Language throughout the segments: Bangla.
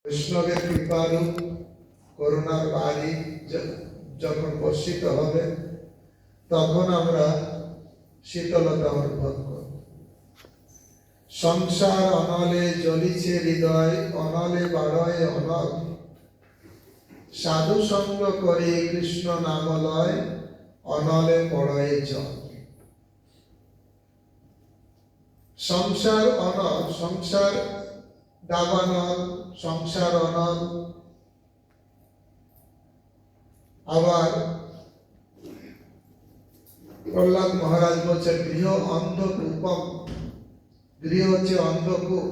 বৈষ্ণবের কৃপারূপ করুণার বাড়ি যখন বর্ষিত হবে তখন আমরা শীতলতা অনুভব করব। সংসার অনলে জ্বলিছে হৃদয়, অনলে বাড়য় অনল। সাধু সঙ্গ করে কৃষ্ণ নামলয়, অনলে পড়য় জল। সংসার অনল, সংসার দাবানল, সংসার অনল। আবার প্রহ্লাদ মহারাজ বলছেন গৃহ অন্ধকূপম, গৃহ হচ্ছে অন্ধকূপ।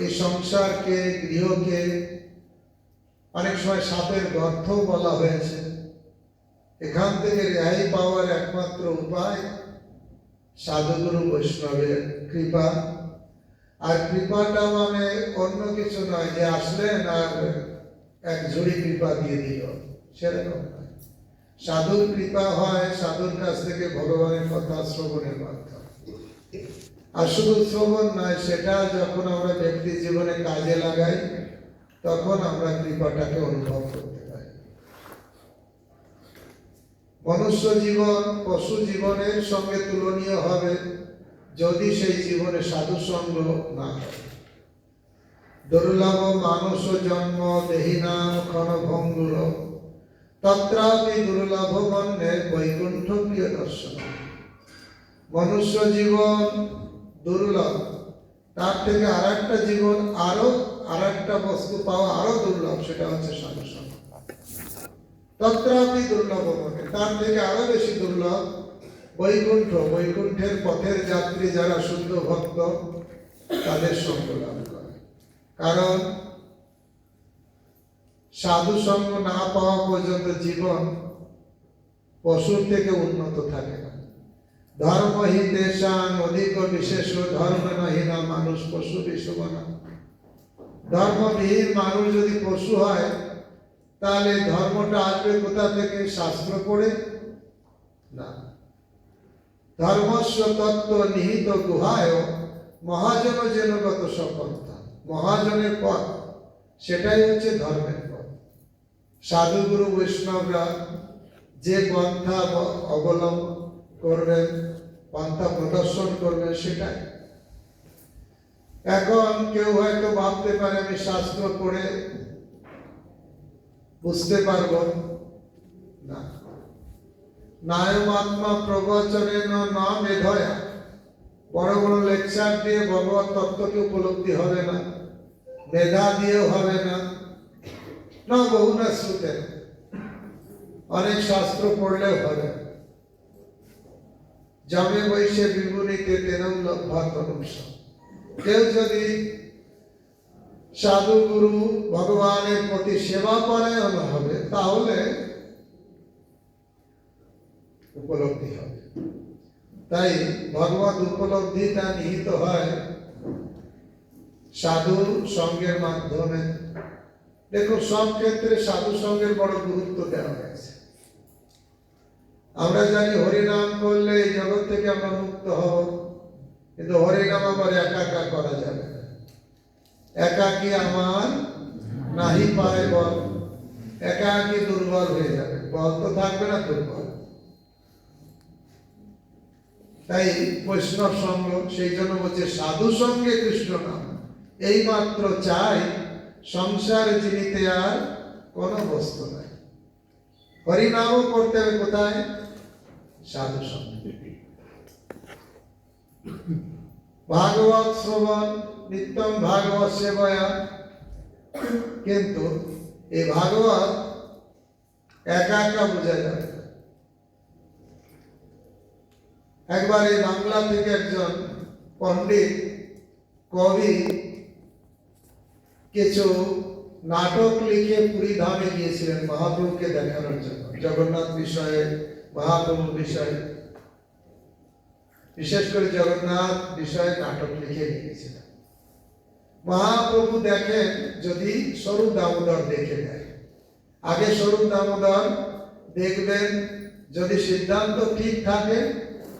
এই সংসারকে, গৃহকে অনেক সময় সাপের গর্ত বলা হয়েছে। এখান থেকে রেহাই পাওয়ার একমাত্র উপায় সাধুগুরু বৈষ্ণবের কৃপা। আর কৃপাটা মানে অন্য কিছু নয় যে আসলেন আর এক ঝুড়ি কৃপা দিয়ে দিল, সেরকম নয়। সাধুর কৃপা হয় সাধুর কাছ থেকে ভগবানের কথা শ্রবণের মাধ্যমে। আর শুধু শ্রবণ নয়, সেটা যখন আমরা ব্যক্তি জীবনে কাজে লাগাই তখন আমরা কৃপাটাকে অনুভব করতে পারি। মনুষ্য জীবন পশু জীবনের সঙ্গে তুলনীয় হবে যদি সেই জীবনে সাধু সঙ্গ না হয়। দুর্লভ মানস জন্ম দেহিনাম ক্ষণভঙ্গুর, তত্রাপি দুর্লভ মন্যে বৈকুণ্ঠ প্রিয় দর্শন। মনুষ্য জীবন দুর্লভ, তার থেকে আর একটা জীবন, আর একটা বস্তু পাওয়া আরো দুর্লভ, সেটা হচ্ছে সাধু সঙ্গ। তত্রাপি দুর্লভ মনে, তার থেকে আরো বেশি দুর্লভ বৈকুণ্ঠ, বৈকুণ্ঠের পথের যাত্রী যারা শুদ্ধ ভক্ত তাদের সঙ্গ লাভ করে। কারণ সাধু সঙ্গ না পাওয়া পর্যন্ত জীবন পশুর থেকে উন্নত থাকে না। ধর্ম হি তেষাং অধিক বিশেষ ধর্ম নহি না মানুষ পশু বিষমনা। ধর্মবিহীন মানুষ যদি পশু হয় তাহলে ধর্মটা আসবে কোথা থেকে? শাস্ত্র পড়ে না। ধর্মস্ব তত্ত্ব নিহিত গুহায় মহাজন জনগত সপন্থা। মহাজনের পথ, সেটাই হচ্ছে ধর্মের পথ। সাধুগুরু বৈষ্ণবরা যে পন্থা অবলম্বন করবেন, পন্থা প্রদর্শন করবেন, সেটাই। এখন কেউ হয়তো ভাবতে পারে আমি শাস্ত্র পড়ে বুঝতে পারবো না। নায়মাত্মা প্রবচনে না মেধয়া, বড় বড় লেকচার দিয়ে ভগবত তত্ত্বকে উপলব্ধি হবে না, মেধা দিয়েও হবে না। না বহু না শ্রুতে, অনেক শাস্ত্র পড়লেও হবে। জমে বৈশে বিভূনিতে তেনম লব্ধা তনুষ। কেউ যদি সাধু গুরু ভগবানের প্রতি সেবা পরায়ণ হবে তাহলে উপলব্ধি হবে। তাই ভগবত উপলব্ধিটা নিহিত হয় সাধু সঙ্গের মাধ্যমে। দেখো, সব ক্ষেত্রে সাধু সঙ্গের বড় গুরুত্ব দেওয়া হয়েছে। আমরা জানি হরিনাম করলে এই জগৎ থেকে আমরা মুক্ত হব, কিন্তু হরিনাম আবার একা একা করা যাবে না। একাকী আমার নাহি পায় বল, একাকী দুর্বল হয়ে যাবে, বল তো থাকবে না, দুর্বল। তাই বৈষ্ণব সঙ্গ, সেই জন্য বলছে সাধু সঙ্গে কৃষ্ণ নাম। এই মাত্র চাই, সংসার জীবিতে আর কোন বস্তু নাই। হরিনামও করতে হবে কোথায়? সাধু সঙ্গে। ভাগবত শ্রবণ নিত্যম ভাগবত সেবয়া। কিন্তু এই ভাগবত একা একা বোঝা যাবে না। একবার এই বাংলা থেকে একজন পণ্ডিত কবি কিছু নাটক লিখে পুরী ধামে গিয়েছিলেন মহাপ্রভুকে দেখানোর জন্য। জগন্নাথ বিষয়ে, মহাপ্রভু বিষয়ে, বিশেষ করে জগন্নাথ বিষয়ে নাটক লিখে গিয়েছিলেন। মহাপ্রভু দেখেন যদি স্বরূপ দামোদর দেখে দেয়, আগে স্বরূপ দামোদর দেখবেন, যদি সিদ্ধান্ত ঠিক থাকে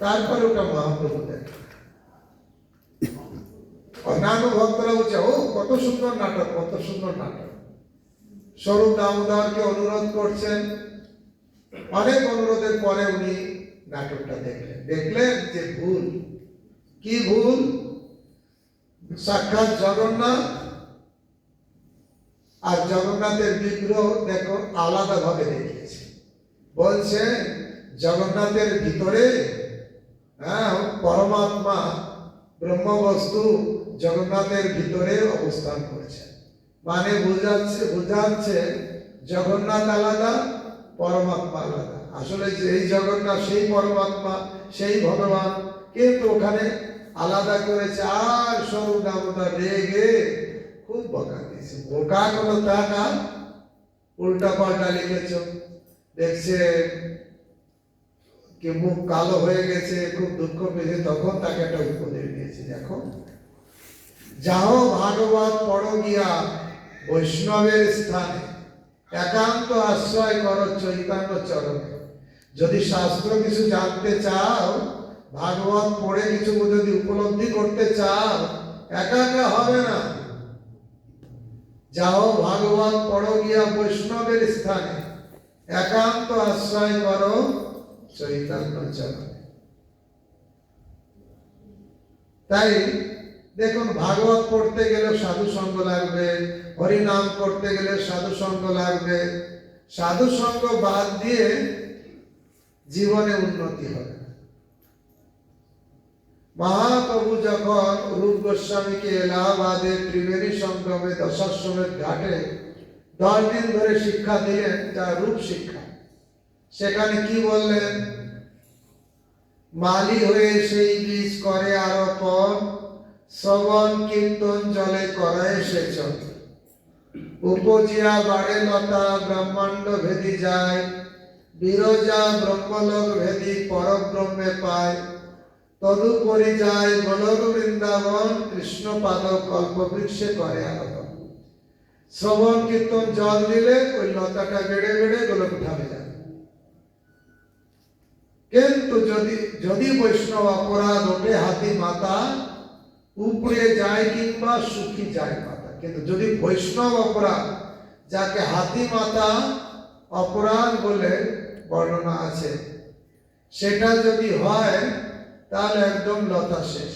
তারপরে ওটা মহাপ্রভু দেখেন। অন্যান্য ভক্তরা বলছে, ও কত সুন্দর নাটক, কত সুন্দর নাটক। স্বরূপ দামোদরকে অনুরোধ করছেন, অনেক অনুরোধের পরে উনি নাটকটা দেখলেন যে ভুল। কি ভুল? সাক্ষাৎ জগন্নাথ আর জগন্নাথের বিগ্রহ দেখো আলাদা ভাবে দেখিয়েছে। বলছে জগন্নাথের ভিতরে পরমাত্মা ব্রহ্মবস্তু জগন্নাথের ভিতরে অবস্থান করেছে। মানে বোঝাচ্ছে জগন্নাথ আলাদা, পরমাত্মা আলাদা। আসলে এই জগন্নাথ সেই পরমাত্মা, সেই ভগবান, কিন্তু ওখানে আলাদা করেছে। আর স্বরূপ দামোদর রেগে খুব বকা দিয়েছে। বোকা কোনো তা না, উল্টা পাল্টা লিখেছ। দেখছে কি মুখ কালো হয়ে গেছে, খুব দুঃখ পেয়েছে। তখন তাকে একটা উপদেশ দিয়েছে, দেখো, যাও ভাগবত পড়ো গিয়া বৈষ্ণবের স্থানে, একান্ত আশ্রয় করো চৈতন্য চরণে। যদি শাস্ত্র কিছু জানতে চাও, ভাগবত পড়ে কিছু যদি উপলব্ধি করতে চাও, একা একা হবে না। যাও ভাগবত পড়ো গিয়া বৈষ্ণবের স্থানে, একান্ত আশ্রয় করো চৈতন্য চরণে। তাই দেখুন, ভাগবত পড়তে গেলে সাধু সঙ্গ লাগবে, হরিনাম করতে গেলে সাধু সঙ্গ লাগবে। সাধু সঙ্গ বাদ দিয়ে জীবনে উন্নতি হবে। মহাপ্রভু যখন রূপ গোস্বামীকে এলাহাবাদে ত্রিবেণী সঙ্গমে দশাশ্বমেধ ঘাটে 10 দিন ধরে শিক্ষা দিলেন, যা রূপ শিক্ষা, সেখানে কি বললেন? মালি হয়ে সেই বীজ করে আরোপণ, শ্রবণ কীর্তন জলে করায় সেচন। উপজিয়া বাড়ে লতা ব্রহ্মাণ্ড ভেদি যায়, বিরজা ব্রহ্মলোক ভেদি পরব্রহ্মে পায়। তদুপরি যায় গোলক বৃন্দাবন, কৃষ্ণ পাদ কল্পবৃক্ষে করে আরোপণ। শ্রবণ কীর্তন জল দিলে ওই লতাটা বেড়ে বেড়ে গোলক ধামে যাবে। কিন্তু যদি বৈষ্ণব অপরাধ ওঠে হাতি মাথা, উপড়ে যায় কিংবা সুখী যায় মাথা। কিন্তু যদি বৈষ্ণব অপরাধ, যাকে হাতি মাথা অপরাধ বলে বর্ণনা আছে, সেটা যদি হয়, তাহলে একদম লতা শেষ।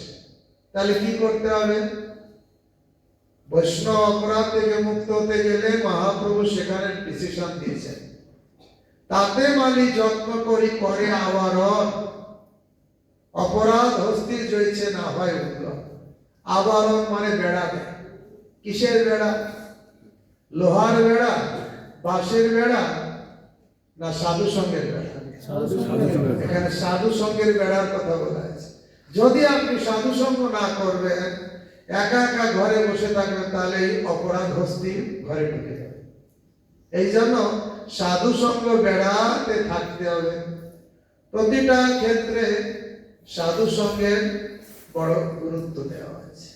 তাহলে কি করতে হবে? বৈষ্ণব অপরাধ থেকে মুক্ত হতে গেলে মহাপ্রভু সেখানে ডিসিশন দিয়েছেন, তাতে মালি যত্ন করি করে আবরণ, অপরাধ হস্তি জয়ছে না হয় উদ্গ্রহ। আবরণ মানে বেড়া দেয়। কিসের বেড়া? লোহার বেড়া, বাঁশের বেড়া, না সাধু সঙ্গের বেড়া? এখানে সাধু সঙ্গের বেড়ার কথা বলা আছে। যদি আপনি সাধু সঙ্গ না করবেন, একা একা ঘরে বসে থাকবেন, তাহলে এই অপরাধ হস্তি ঘরে ঢুকে যাবে। এই জন্য সাধু সঙ্গ বেড়াতে থাকতে হবে। প্রতিটা ক্ষেত্রে সাধু সঙ্গের বড় গুরুত্ব দেওয়া আছে।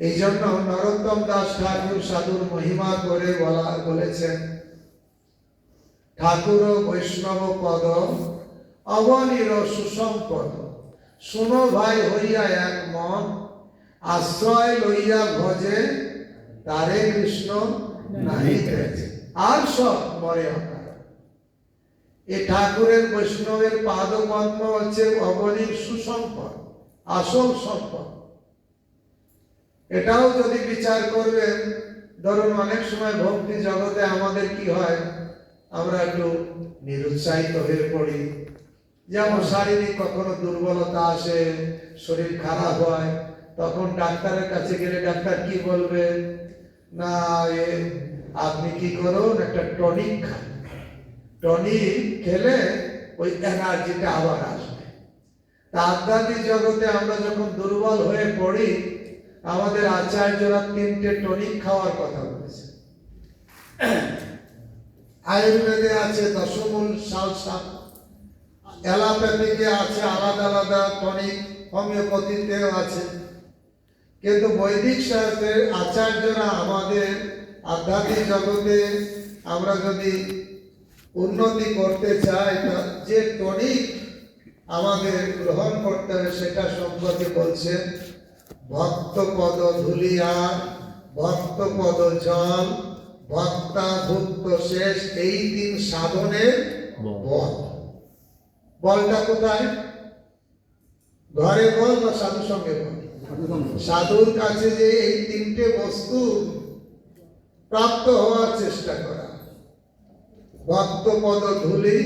এই জন্য নরোত্তম দাস ঠাকুর সাধুর মহিমা করে বলেছেন, ঠাকুর বৈষ্ণব পদ অবনীর সুসম্পদ, শুনো ভাই হইয়া এক মন, আশ্রয় লইয়া ভজে তারে কৃষ্ণ নাহি তেজে, আর সব মরে অকার। এই ঠাকুরের বৈষ্ণবের পাদপদ্ম হচ্ছে অবনীর সুসম্পদ, আসল সম্পদ। এটাও যদি বিচার করবেন, ধরুন অনেক সময় ভক্তি জগতে আমাদের কি হয়, আমরা একটু নিরুৎসাহিত হয়ে পড়ি। যেমন শারীরিক কখনো দুর্বলতা আসে, শরীর খারাপ হয়, তখন ডাক্তারের কাছে গেলে ডাক্তার কি বলবে? না, আপনি কি করুন, একটা টনিক খান, টনিক খেলে ওই এনার্জিটা আবার আসবে। আধ্যাত্মিক জগতে আমরা যখন দুর্বল হয়ে পড়ি, আমাদের আচার্যরা 3টে টনিক খাওয়ার কথা বলেছে। আয়ুর্বেদে আছে দশমূল সালসা, অ্যালোপ্যাথিতে আছে আলাদা আলাদা টনিক, হোমিওপ্যাথিতেও আছে। কিন্তু বৈদিক শাস্ত্রের আচার্যরা আমাদের আধ্যাত্মিক জগতে আমরা যদি উন্নতি করতে চাই, যে টনিক আমাদের গ্রহণ করতে হবে সেটা সম্পর্কে বলছেন ভক্ত পদ ধুলিয়া ভক্ত পদ জল ভক্তা ভুক্ত শেষ, এই তিন সাধনের বল। বলটা কোথায়? ঘরে বল বা সাধু সঙ্গে বল? সাধুর কাছে যে এই তিনটে বস্তু প্রাপ্ত হওয়ার চেষ্টা করা, ভক্ত পদ ধুলি,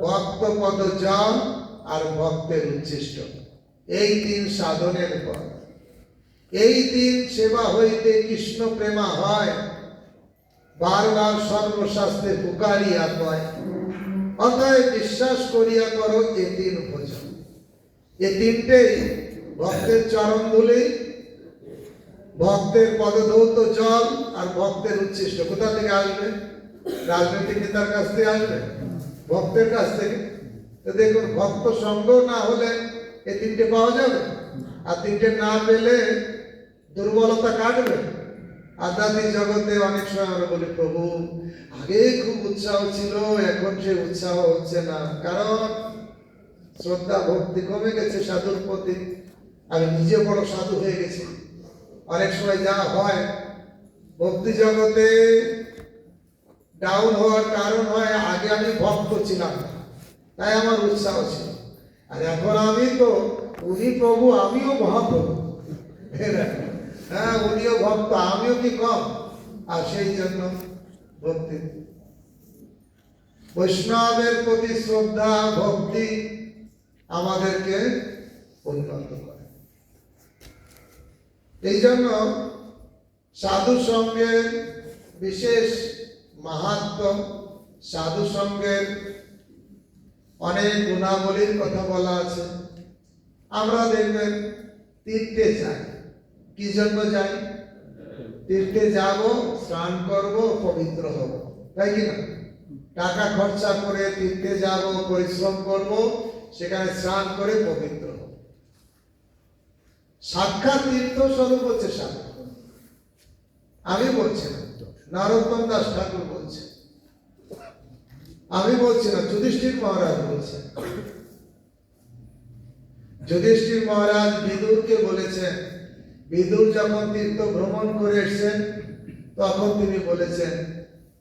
ভক্ত পদ জল আর ভক্তের উচ্ছিষ্ট, এই তিন সাধনের পর। এই তিন সেবা হইতে কৃষ্ণ প্রেমা হয়, বারবার সর্বশাস্ত্রে পুকারিয়া কয়, অতএব বিশ্বাস করিয়া করো এ তিন ভোজন। এ তিনটেই ভক্তের চরণ ধুলি, ভক্তের পদধৌত জল আর ভক্তের উচ্ছিষ্ট। কোথা থেকে আসবে? রাজনৈতিক নেতার কাছ থেকে আসবে? ভক্তের কাছ থেকে। তো দেখুন, ভক্ত সঙ্গ না হলে এই তিনটে পাওয়া যাবে, আর তিনটে না পেলে দুর্বলতা কাটবে। আধ্যাত্মিক জগতে অনেক সময় আমরা বলি, প্রভু আগে খুব উৎসাহ ছিল, এখন সে উৎসাহ হচ্ছে না, কারণ শ্রদ্ধা ভক্তি কমে গেছে সাধুর প্রতি। আমি নিজে বড় সাধু হয়ে গেছি। অনেক সময় যা হয় ভক্তি জগতে ডাউন হওয়ার কারণ হয়, আগে আমি ভক্ত ছিলাম তাই আমার উৎসাহ ছিল, আর এখন আমি তো উনি প্রভু আমিও মহাপ্রভু, হ্যাঁ উনিও ভক্ত আমিও কি কম, আর সেই জন্য ভক্তি। বৈষ্ণবের প্রতি শ্রদ্ধা ভক্তি আমাদেরকে উন্নত করে। এই জন্য সাধু সঙ্গের বিশেষ মাহাত্ম্য, সাধু সঙ্গের অনেক গুণাবলীর কথা বলা আছে। আমরা দেখবেন তীর্থে যাই, কি জন্য যাই? তীর্থে যাব, স্নান করব, পবিত্র হব, তাই কি না? টাকা খরচা করে তীর্থে যাব, পরিশ্রম করব, সেখানে স্নান করে পবিত্র হব। সাক্ষাৎ তীর্থ স্বরূপ হচ্ছে সাধু। আমি বলছি না, নরোত্তম দাস ঠাকুর বলছে, আমি বলছি না, যুধিষ্ঠির মহারাজ বলছেন। যুধিষ্ঠির মহারাজ বিদুরকে বলেছেন, বিদুর যখন তীর্থ ভ্রমণ করে এসেছেন তখন তিনি বলেছেন,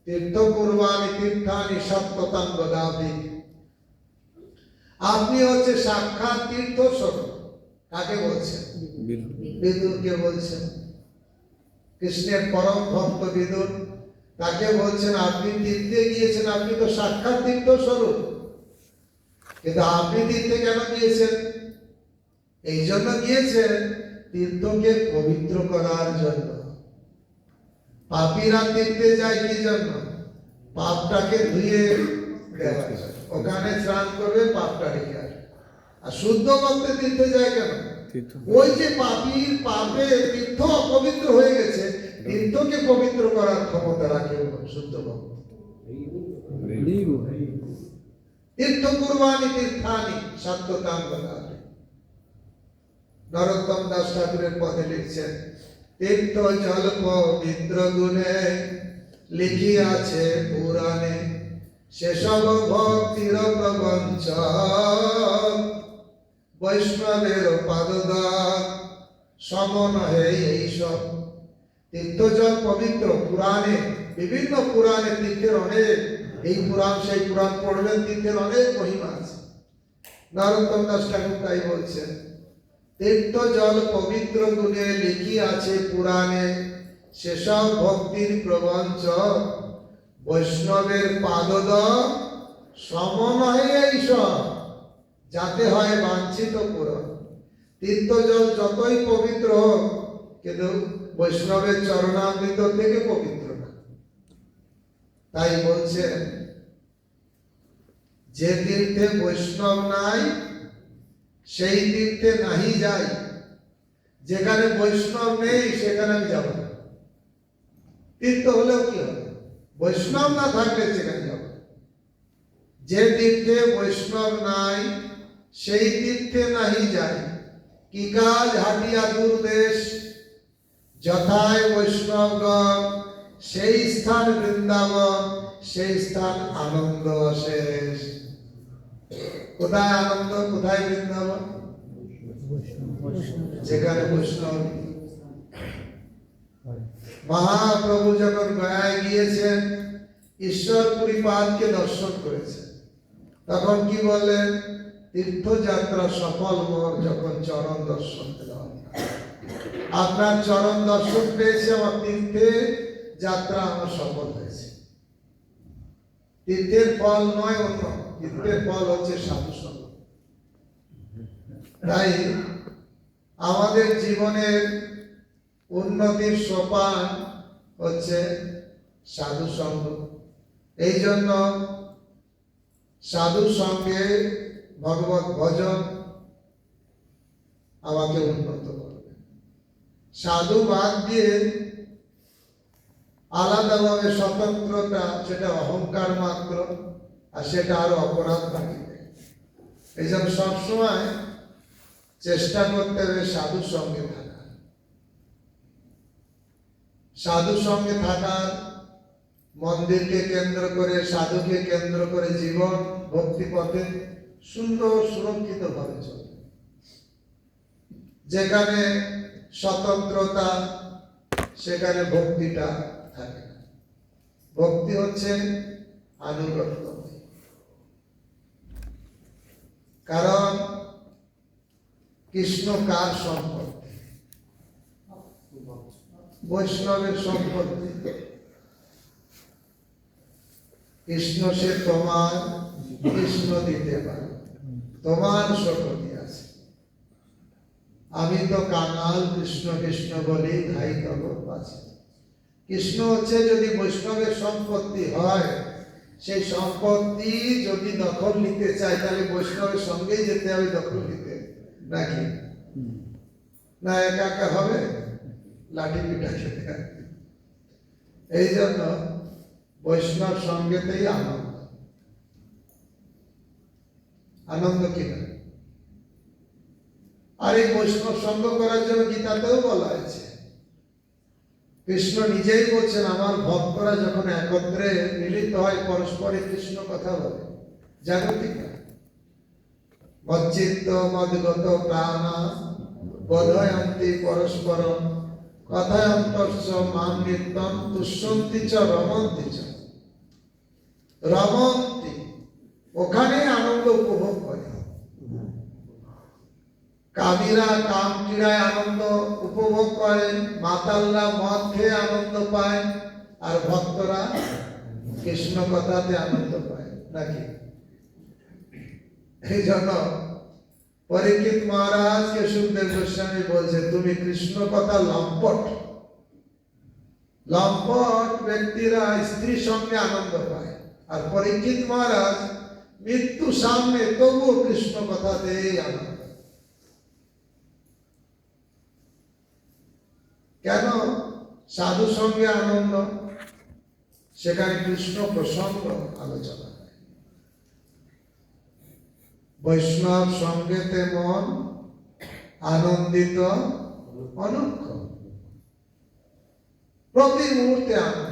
তীর্থ পূর্বানি তীর্থানি সত্যতাং বদামি। আপনি হচ্ছে সাক্ষাৎ তীর্থ স্বরূপ। কাকে বলছেন? বিদুরকে বলছেন। কৃষ্ণের পরম ভক্ত বিদুর, তাকে বলছেন আপনি তীর্থে গিয়েছেন, আপনি তো সাক্ষাৎ তীর্থ স্বরূপ, কিন্তু আপনি তীর্থে কেন গিয়েছেন? এই জন্য গিয়েছেন তীর্থকে পবিত্র করার জন্য। পাপীরা তীর্থে যায় কি জন্য? পাপটাকে ধুয়ে দেওয়ার জন্য। ওখানে স্নান করবে, পাপটা রেখে আসবে। আর শুদ্ধ ভক্তে তীর্থে যায় কেন? ওই যে পাপীর পাপে তীর্থ অপবিত্র হয়ে গেছে, তীর্থকে পবিত্র করার ক্ষমতা রাখে শুদ্ধ ভক্ত। তীর্থ পূর্বানি তীর্থানি সত্যতাং বদামি। নরোত্তম দাস ঠাকুরের পদে লিখছেন, তীর্থ জল পবিত্র গুণে লিখিয়াছে পুরাণে, সেসব ভক্তির প্রবঞ্চ বৈষ্ণবের পাদদাগ সমন হে এইসব। তীর্থ জল পবিত্র, পুরাণে, বিভিন্ন পুরাণে তীর্থের অনেক, এই পুরাণ সেই পুরাণ পড়বেন, তীর্থের অনেক মহিমা আছে। নরোত্তম দাস ঠাকুর তাই বলছেন, তীর্থ জল পবিত্র গুণে লিখি আছে পুরাণে, সেসব ভক্তির প্রবঞ্চ বৈষ্ণবের পাদদ সমনহে এইসব, যাতে হয় বাঞ্ছিত পূরণ। তীর্থ জল যতই পবিত্র হোক, কিন্তু বৈষ্ণবের চরণামৃত থেকে পবিত্র না। তাই বলছেন, যে তীর্থে বৈষ্ণব নাই সেই তীর্থে নাহি যাই। যেখানে বৈষ্ণব নেই সেখানে আমি যাব না। তীর্থ হলেও কি হবে? বৈষ্ণব না থাকলে সেখানে যাব। যে তীর্থে বৈষ্ণব নাই সেই তীর্থে নাহি যাই। কি কাজ হাটিয়া দূর দেশ, যথায় বৈষ্ণবগণ সেই স্থান বৃন্দাবন, সেই স্থান আনন্দ অশেষ। কোথায় আনন্দ, কোথায় বৃন্দাবন? যেখানে বৈষ্ণব। মহাপ্রভু যখন গয়ায় গিয়েছেন, ঈশ্বরপুরীপাদকে দর্শন করেছেন, তখন কি বললেন? তীর্থযাত্রা সফল মোর যখন চরণ দর্শন পেলাম। আপনার চরণ দর্শন পেয়েছে, আমার তীর্থে যাত্রা আমার সফল হয়েছে। তীর্থের ফল নয় অন্য, তীর্থের ফল হচ্ছে সাধু সঙ্গ। তাই আমাদের জীবনের উন্নতির সোপান হচ্ছে সাধু সঙ্গ। এই জন্য সাধু সঙ্গে ভগবত ভজন আমাকে উন্নত করবে। সাধু বাদ দিয়ে আলাদাভাবে স্বতন্ত্রতা, সেটা অহংকার মাত্র, আর সেটা আরো অপরাধ রাখিবে। এই জন্য সবসময় চেষ্টা করতে হবে সাধু সঙ্গে থাকা। সাধু সঙ্গে থাকার, মন্দিরকে কেন্দ্র করে, সাধুকে কেন্দ্র করে জীবন ভক্তি পথে সুন্দর সুরক্ষিত ভাবে চলবে। যেখানে স্বতন্ত্রতা, সেখানে ভক্তিটা থাকে না। ভক্তি হচ্ছে আনুগত্য। কারণ কৃষ্ণ কার সম্পত্তি? বৈষ্ণবের সম্পত্তি। কৃষ্ণ সে তোমার, কৃষ্ণ দিতে পারে, তোমার শক্তি আছে। আমি তো কাঙাল, কৃষ্ণ কৃষ্ণ বলি ধাই তব পাছে। কৃষ্ণ হচ্ছে যদি বৈষ্ণবের সম্পত্তি হয়, সেই সম্পত্তি যদি দখল নিতে চায়, তাহলে বৈষ্ণবের সঙ্গেই যেতে হবে দখল নিতে, নাকি? না একা একা হবে? লাঠি পিঠা খেতে হবে। এই জন্য বৈষ্ণব সঙ্গেতেই আনন্দ। আনন্দ কিনা? আর এই বৈষ্ণব সঙ্গ করার জন্য গীতাতেও বলা হয়েছে। কৃষ্ণ নিজেই বলছেন, আমার ভক্তরা যখন একত্রে মিলিত হয়, পরস্পরে কৃষ্ণ কথা বলে। জাগতিক মচ্চিত্ত মদগত প্রাণা বোধয়ন্তি পরস্পরম কথায়ন্তস্য মাম নিত্যম তুষ্যন্তি চ রমন্তি চ। রমন্তি, ওখানে আনন্দ উপভোগ করে। কামীরা কাম ক্রীড়ায় আনন্দ উপভোগ করে, মাতালরা মদ খেয়ে আনন্দ পায়, আর ভক্তরা কৃষ্ণ কথাতে আনন্দ পায়, নাকি? এই জন্য পরীক্ষিত মহারাজকে সুখদেব গোস্বামী বলছে, তুমি কৃষ্ণ কথা লম্পট। লম্পট ব্যক্তিরা স্ত্রীর সঙ্গে আনন্দ পায়, আর পরীক্ষিত মহারাজ মৃত্যু সামনে তবুও কৃষ্ণ কথাতেই আনন্দ। কেন? সাধু সঙ্গে আনন্দ, সেখানে কৃষ্ণ প্রসঙ্গ আলোচনা হয়। বৈষ্ণব সঙ্গেতে মন আনন্দিত অনুক্ষ, প্রতি মুহূর্তে আনন্দ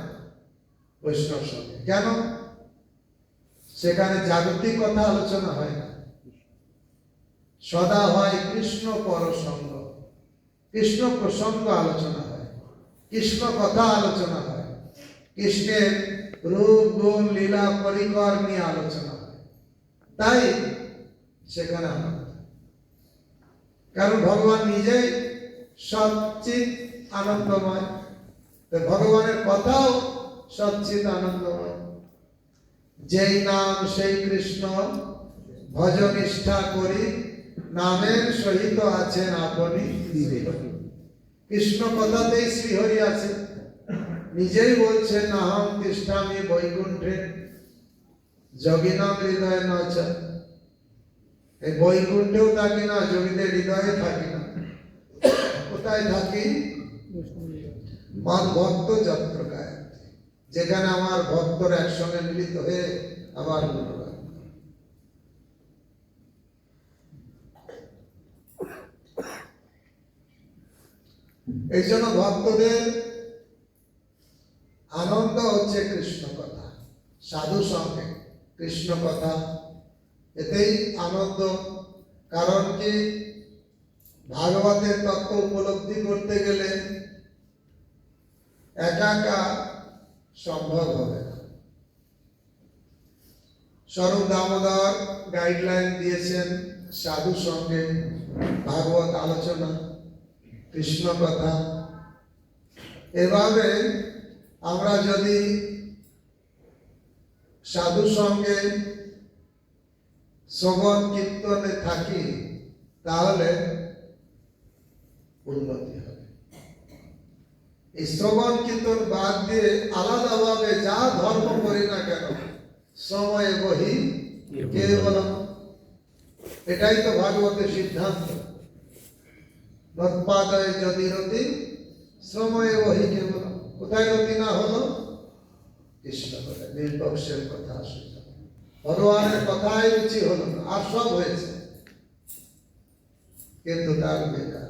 বৈষ্ণব সঙ্গে। কেন? সেখানে জাগতিক কথা আলোচনা হয় না, সদা হয় কৃষ্ণ পরসঙ্গ, কৃষ্ণ প্রসঙ্গ আলোচনা হয়, কৃষ্ণ কথা আলোচনা হয়, কৃষ্ণের রূপ গুণ লীলা পরিকর নিয়ে আলোচনা হয়। তাই সেখানে আনন্দ। কারণ ভগবান নিজেই সচ্চিৎ আনন্দময়, ভগবানের কথাও সচ্চিৎ আনন্দময়। যেই নাম সেই কৃষ্ণ ভজ নিষ্ঠা করি, নামের সহিত আছেন আপনি। কৃষ্ণ কথাতেই শ্রীহরি আছে। নিজেই বলছেন, আহং তিষ্ঠামি বৈকুণ্ঠে যোগিনাম হৃদয় নচ। এই বৈকুণ্ঠেও থাকি না, যোগীদের হৃদয়ে থাকি না। কোথায় থাকি? মন ভক্ত যত্র গায়, যেখানে আমার ভক্তরা একসঙ্গে মিলিত হয়ে আমার গুণগান। এই জন্য ভক্তদের আনন্দ হচ্ছে কৃষ্ণ কথা, সাধু সঙ্গে কৃষ্ণ কথা, এতেই আনন্দ। কারণ কি, ভাগবতের তত্ত্ব উপলব্ধি করতে গেলে একা একা সম্ভব হবে না। স্বরূপ দামোদর গাইডলাইন দিয়েছেন সাধু সঙ্গে ভাগবত আলোচনা, কৃষ্ণ কথা। এভাবে আমরা যদি সাধু সঙ্গে শ্রবণ কীর্তনে থাকি তাহলে উন্নতি হবে। এই শ্রবণ কীর্তন বাদ দিয়ে আলাদাভাবে যা ধর্ম করি না কেন, সময়ে বহি কেবলম, এটাই তো ভাগবতের সিদ্ধান্ত। নৎপাদয়ে যদি রতি সময়ে বহি কেবলম। কোথায় রতি না হলো? কৃষ্ণ কথা, নির্পক্ষের কথা আসে, ভগবানের কথায় রুচি হলো না, আর সব হয়েছে কিন্তু তার বেকার।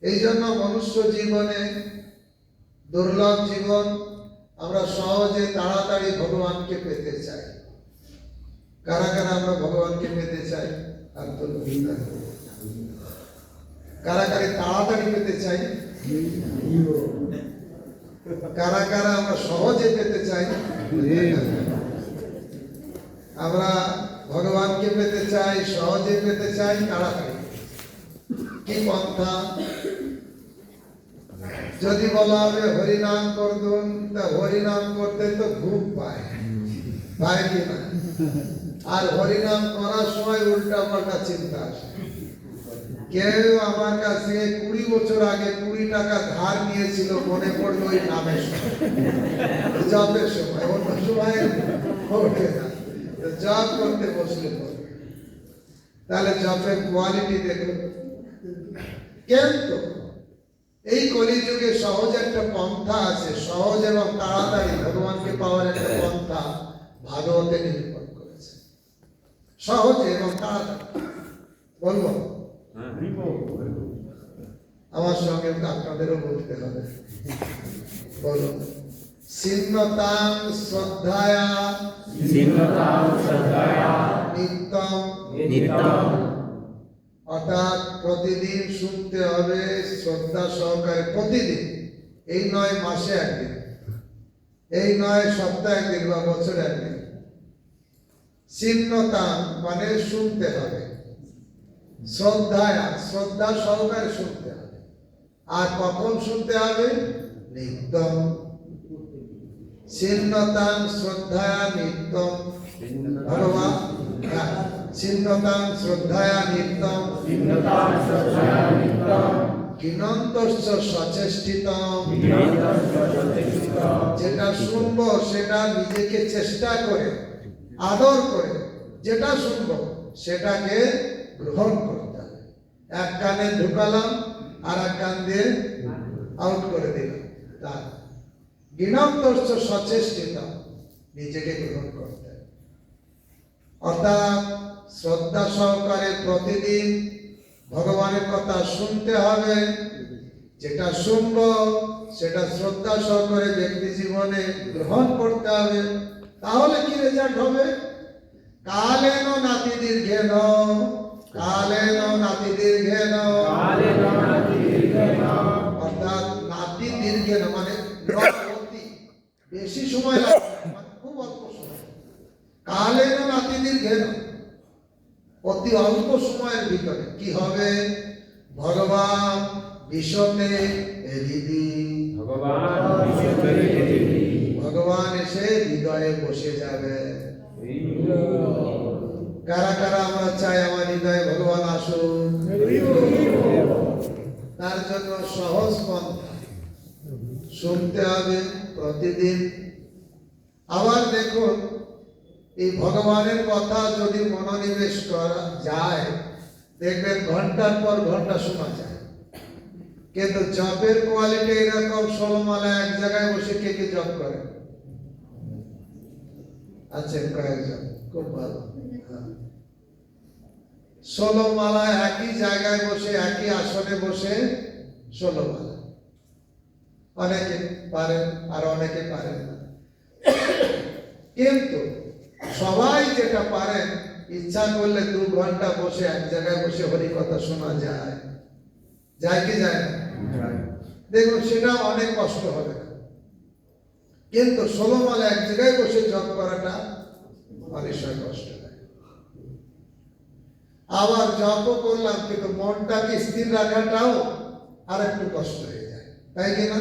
এই জন্য মনুষ্য জীবনে দুর্লভ জীবন, আমরা সহজে তাড়াতাড়ি ভগবানকে পেতে চাই। কারা কারা আমরা ভগবানকে পেতে চাই? আর তো কারা কারা তাড়াতাড়ি পেতে চাই? কারা কারা আমরা সহজে পেতে চাই? আমরা ভগবানকে পেতে চাই, সহজে পেতে চাই, তাড়াতাড়ি। কি পন্থা? যদি বলা হবে হরিনাম করুন, তা হরিনাম করতে তো ঘুম পায় কি না? আর হরিনাম করার সময় উল্টা পাল্টা চিন্তা আসে। কেউ আমার কাছে 20 বছর আগে 20 টাকা ধার নিয়েছিল, মনে পড়লো ওই নামের সময়, জপের সময়, অন্য সময় পড়বে না। জপ করতে বসলে পড়বে, তাহলে জপের কোয়ালিটি দেখুন। কিন্তু এই কলিযুগে সহজ একটা পন্থা আছে, সহজ এবং তাড়াতাড়ি ভগবানকে পাওয়ার একটা পন্থা ভাগবতে নিরূপণ করেছে। সহজে এবং তাড়াতাড়ি বলবো, আমার সঙ্গে আপনাদেরও বলতে হবে। বলো, সিন্নতাং শ্রদ্ধায়া নিত্যম। অর্থাৎ প্রতিদিন শুনতে হবে শ্রদ্ধা সহকারে, প্রতিদিন। এই নয় মাসে একদিন, এই নয় সপ্তাহে একদিন বা বছরে একদিন। সিন্নতা মানে শুনতে হবে, শ্রদ্ধায়া শ্রদ্ধা সহকারে শুনতে হবে। আর কখন শুনতে হবে? নিত্যম। ছিন্নতাং শ্রদ্ধায়া নিত্যম। ভগবান ছিন্নতাং শ্রদ্ধায়া নিত্যম কিনন্তস্য সচেষ্টিতম। যেটা শুনবো সেটা নিজেকে চেষ্টা করে, আদর করে যেটা শুনবো সেটাকে গ্রহণ করতে হবে। এক কানে ঢুকালাম আর এক কান দিয়ে আউট করে দিলাম। তার গিনন্তস্য সচেষ্টিতম, নিজেকে গ্রহণ করতে হবে। অর্থাৎ শ্রদ্ধা সহকারে প্রতিদিন ভগবানের কথা শুনতে হবে। যেটা শুনব সেটা শ্রদ্ধা সহকারে ব্যক্তি জীবনে গ্রহণ করতে হবে। তাহলে কি রেজাল্ট হবে? কালেন নাতি দীর্ঘেন, কালেন নাতি দীর্ঘেন। অর্থাৎ নাতি দীর্ঘেন মানে বেশি সময় লাগবে, মানে খুব অল্প সময়। কালেন নাতি দীর্ঘেন, অতি অল্প সময়ের ভিতরে কি হবে? ভগবান বিশতে হৃদি, ভগবান এসে হৃদয়ে বসে যাবে। কারা কারা আমরা চাই আমার হৃদয়ে ভগবান আসুন? তার জন্য সহজ পন্থা, শুনতে হবে প্রতিদিন। আবার দেখুন, এই ভগবানের কথা যদি মনোনিবেশ করা যায়, দেখবেন ঘন্টার পর ঘন্টা শোনা যায়। কিন্তু জপের কোয়ালিটি এরকম, 16 মালা এক জায়গায় বসে কে কে জপ করে? আচ্ছা, কয়েকজন, খুব ভালো। 16 মালা একই জায়গায় বসে, একই আসনে বসে 16 মালা। অনেকে পারেন আর অনেকে পারেন না। কিন্তু সবাই যেটা পারেন ইচ্ছা করলে 2 ঘন্টা বসে এক জায়গায় বসে হরি কথা শোনা যায়, যায় কি যায় না? দেখুন সেটা অনেক কষ্ট হবে না, কিন্তু 16 মালা এক জায়গায় বসে জপ করাটা অনেক সময় কষ্ট হয়। আবার জপ করলাম কিন্তু মনটাকে স্থির রাখাটাও আর একটু কষ্ট হয়ে যায়, তাই কিনা?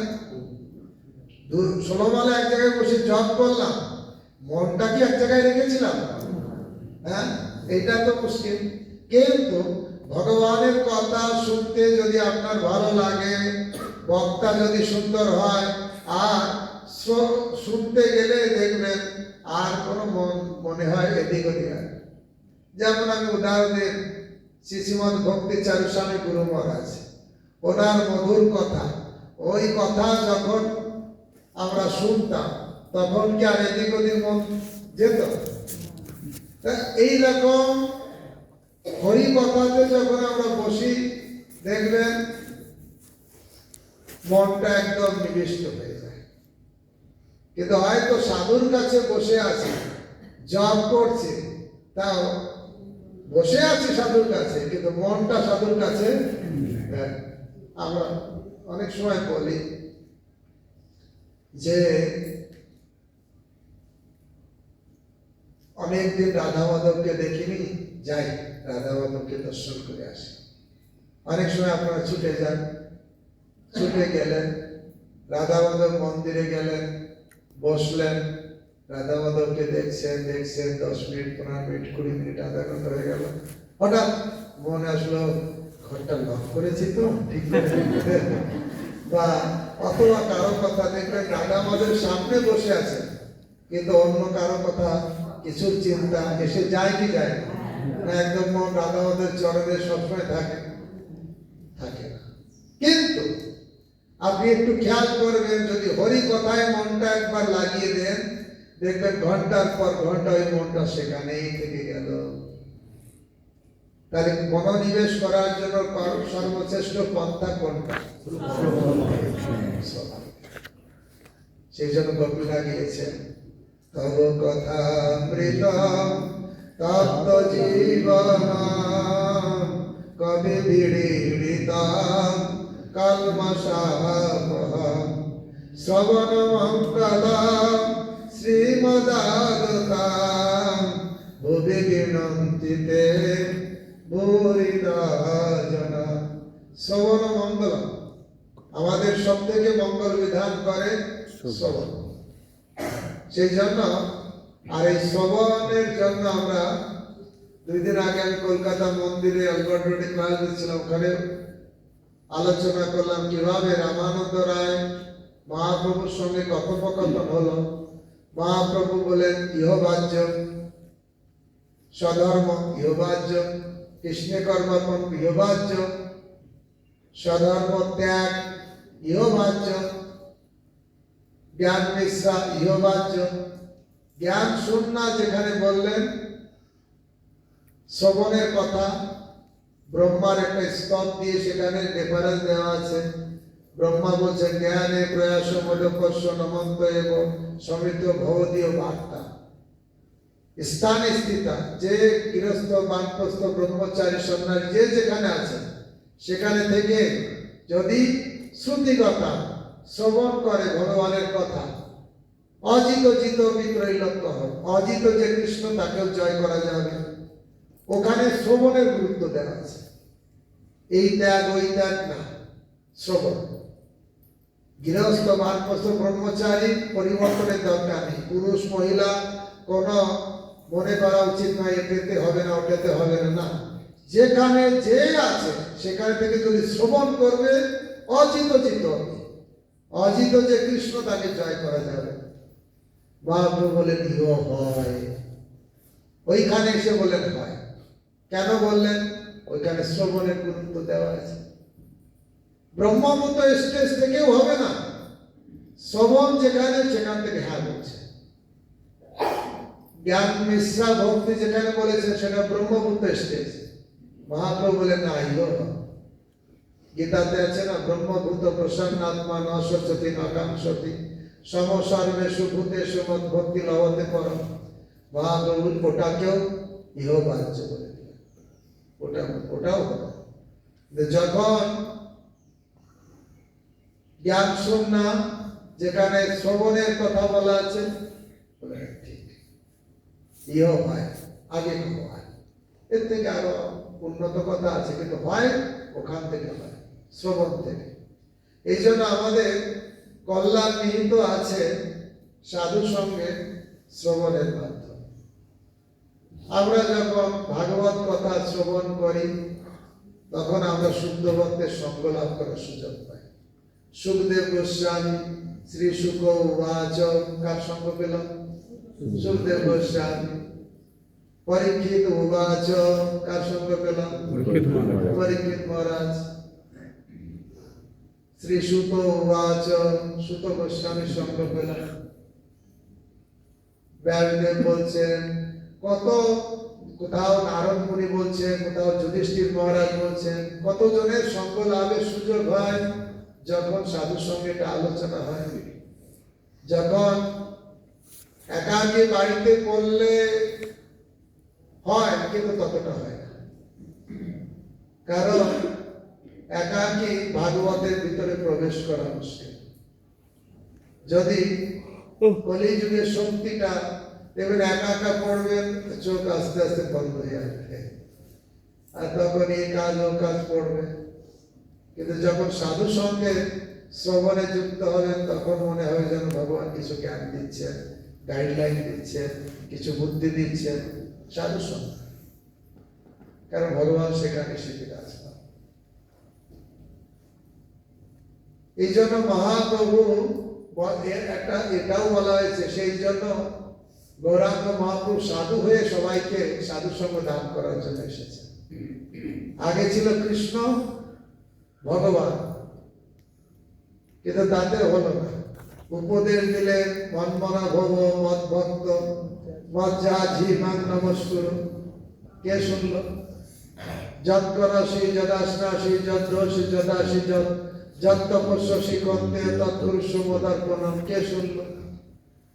16 মালা এক জায়গায় বসে জপ করলাম, মনটা কি এক জায়গায় রেখেছিলাম? হ্যাঁ, এটা তো মুশকিল। কিন্তু ভগবানের কথা শুনতে যদি আপনার ভালো লাগে, বক্তা যদি সুন্দর হয়, আর শুনতে গেলে দেখবেন আর কোনো মনে হয় এদিক ওদিক। যেমন আমি উদাহরণ দিই, শ্রীশ্রীমদ ভক্তি চারু স্বামী গুরু মহারাজ, ওনার মধুর কথা, ওই কথা যখন আমরা শুনতাম তখন কি আর এদিক ওদিক মন যেত? এইরকম হরি কথাতে যখন আমরা বসি দেখবেন মনটা একদম নিবিষ্ট হয়ে যায়। কিন্তু হয়তো সাধুর কাছে বসে আছে, জপ করছে, তাও বসে আছে সাধুর কাছে, কিন্তু মনটা সাধুর কাছে। আমরা অনেক সময় বলি যে অনেকদিন রাধা মাধবকে দেখিনি, যাই রাধা মাধবকে দর্শন করে আসি। অনেক সময় আপনারা ছুটে যান, ছুটে গেলেন রাধা মাধব মন্দিরে গেলেন, বসলেন, রাধা মাধবকে দেখছেন 10 মিনিট 15 মিনিট 20 মিনিট আধা ঘন্টা হয়ে গেল, হঠাৎ মনে আসলো ঘরটা লক করেছি তো ঠিক করে, বা অথবা কারো কথা দেখবেন রাধা মাধবের সামনে বসে আছে কিন্তু অন্য কারো কথা কিছুর চিন্তা এসে যায় কি যায় না? একদম মন রাধা মাধবের চরণে সবসময় থাকে থাকে না। কিন্তু আপনি একটু খেয়াল করবেন, যদি হরি কথায় মনটা একবার লাগিয়ে দেন, দেখবেন ঘন্টার পর ঘন্টা ওই মনটা সেখানেই থেকে গেল। তাহলে মনোনিবেশ করার জন্য সর্বশ্রেষ্ঠ পন্থা কোনটা? সেই জন্য গোপীরা গিয়েছেন, তব কথা অমৃত তপ্ত জীবন কবি বিড়িড়িত কলমশাপহম শ্রবণ মঙ্গলম শ্রীমদাগতাম ভুবি বিনন্তি তে ভূরিদা জনা। শ্রবণ মঙ্গলম, আমাদের সব থেকে মঙ্গল বিধান করে শ্রবণ। সেই জন্য আর এই শ্রবণের জন্য আমরা 2 দিন আগে আমি কলকাতা মন্দিরে আলবার্ট রোডে ক্লাস দিচ্ছিলাম, ওখানে আলোচনা করলাম কিভাবে রামানন্দ রায় মহাপ্রভুর সঙ্গে কথোপকথন হলো। মহাপ্রভু বলেন ইহবাজ্য স্বধর্ম ইহবাজ্য, কৃষ্ণে কর্মপণ ইহবাজ্য, স্বধর্ম ত্যাগ ইহবাজ্য, জ্ঞান মিশ্রা ইহবাজ্য। জ্ঞান শূন্য যেখানে বললেন শ্রবণের কথা, ব্রহ্মার একটা স্তব দিয়ে সেখানে রেফারেন্স দেওয়া আছে। ব্রহ্মা বলছে জ্ঞানে প্রয়াস মদকর্ষ নমন্ত এবং সমৃদ্ধ ভবদীয় বার্তা স্থানে স্থিতা, যে গৃহস্থ বানপ্রস্থ ব্রহ্মচারী সন্ন্যাসী যে যেখানে আছে সেখানে থেকে যদি শ্রুতিকথা শ্রবণ করে ভগবানের কথা, অজিত জিত বিত্রৈলক্য হয়, অজিত যে কৃষ্ণ তাকেও জয় করা যাবে। ওখানে শ্রবণের গুরুত্ব দেওয়া আছে, এই ত্যাগ ওই ত্যাগ না, শ্রবণ। গৃহস্থ বানপ্রস্থ ব্রহ্মচারী পরিবর্তনের দরকার নেই, পুরুষ মহিলা কোন মনে করা উচিত নয় এটাতে হবে না ওটাতে হবে না, যেখানে যে আছে সেখানে থেকে যদি শ্রবণ করবে অজিত জিত হবে, অজিত যে কৃষ্ণ তাকে জয় করা যাবে। মহাপ্রভু বলেন ইহ হয়, ওইখানে এসে বলেন হয়। কেন বললেন? ওইখানে শ্রবণের গুরুত্ব দেওয়া আছে। ব্রহ্মমত স্টেজ থেকেও হবে না, শ্রবণ যেখানে সেখান থেকে হ্যাঁ বলছে। জ্ঞান মিশ্রা ভক্তি যেখানে বলেছে সেটা ব্রহ্মভূত স্টেজ। মহাপ্রভু বলেন না ইহ, গীতাতে আছে না ব্রহ্মভূত প্রসন্নাত্মা ন সরস্বতী ন কাঙ্ক্ষতি সমসর্বেষু ভূতেষু মদ ভক্তি লভতে পরম। মহাপ্রভু ওটাকেও ইহ বাহ্য বলে দিলেন। ওটাও হবে। যখন জ্ঞান শূন্য, যেখানে শ্রবণের কথা বলা আছে, ঠিক ইহ হয়, আগে হয়, এর থেকে আরো উন্নত কথা আছে, কিন্তু হয় ওখান থেকে হয়, শ্রবণ থেকে। এই জন্য আমাদের কল্যাণ নিহিত আছে সাধু সঙ্গে শ্রবণের মাধ্যমে। আমরা যখন ভাগবত কথা শ্রবণ করি তখন আমরা শুদ্ধ ভক্তের সঙ্গ লাভ করার সুযোগ পাই। সুখদেব গোস্বামী শ্রী শুক উবাচ, কার সঙ্গ পেলাম? সুখদেব গোস্বামী। পরীক্ষিত উবাচ, কার সঙ্গ পেলাম? পরীক্ষিত মহারাজ। শ্রী সুত উবাচ, সুত গোস্বামীর সঙ্গ পেলাম। ব্যাসদেব বলছেন, কোথাও নারদ মুনি বলছেন, কোথাও যুধিষ্ঠির মহারাজ বলছেন, কতজনের সঙ্গ লাভের সুযোগ হয় যখন সাধুর সঙ্গে একটা আলোচনা হয়। যখন একাকী বাড়িতে পড়লে হয়, কিন্তু ততটা হয় না, কারণ একাকী ভাগবতের ভিতরে প্রবেশ করা মুশকিল। যদি কলিযুগের শক্তিটা দেখবেন, একা একা পড়বেন, চোখ আস্তে আস্তে বন্ধ হয়ে আসবে, আর তখন এই কাজ ও কাজ পড়বে। কিন্তু যখন সাধু সঙ্গে শ্রবণে যুক্ত হবেন, তখন মনে হয় যেন ভগবান কিছু জ্ঞান দিচ্ছেন, গাইডলাইন দিচ্ছেন, কিছু বুদ্ধি দিচ্ছেন। সাধু সঙ্গে, কারণ ভগবান সেখানে শিখিয়ে আসবেন। এই জন্য মহাপ্রভু এটাও বলা হয়েছে, সেই জন্য গৌরাঙ্গ মহাপ্রভু সাধু হয়ে সবাইকে সাধু সঙ্গ দান করার জন্য এসেছেন। আগে ছিল কৃষ্ণ ভগবান, কিন্তু তাতে হলো না। উপদেশ দিলেন, মনমনা ভব মদ ভক্ত মজ্জা ঝিমাং নমস্কুর। কে শুনল? যৎকরসি যদাস্নাসি যদ্রসি যদাসি যত্তপস্যসি কন্তে তৎপুরুষমদর্পণম। কে শুনল?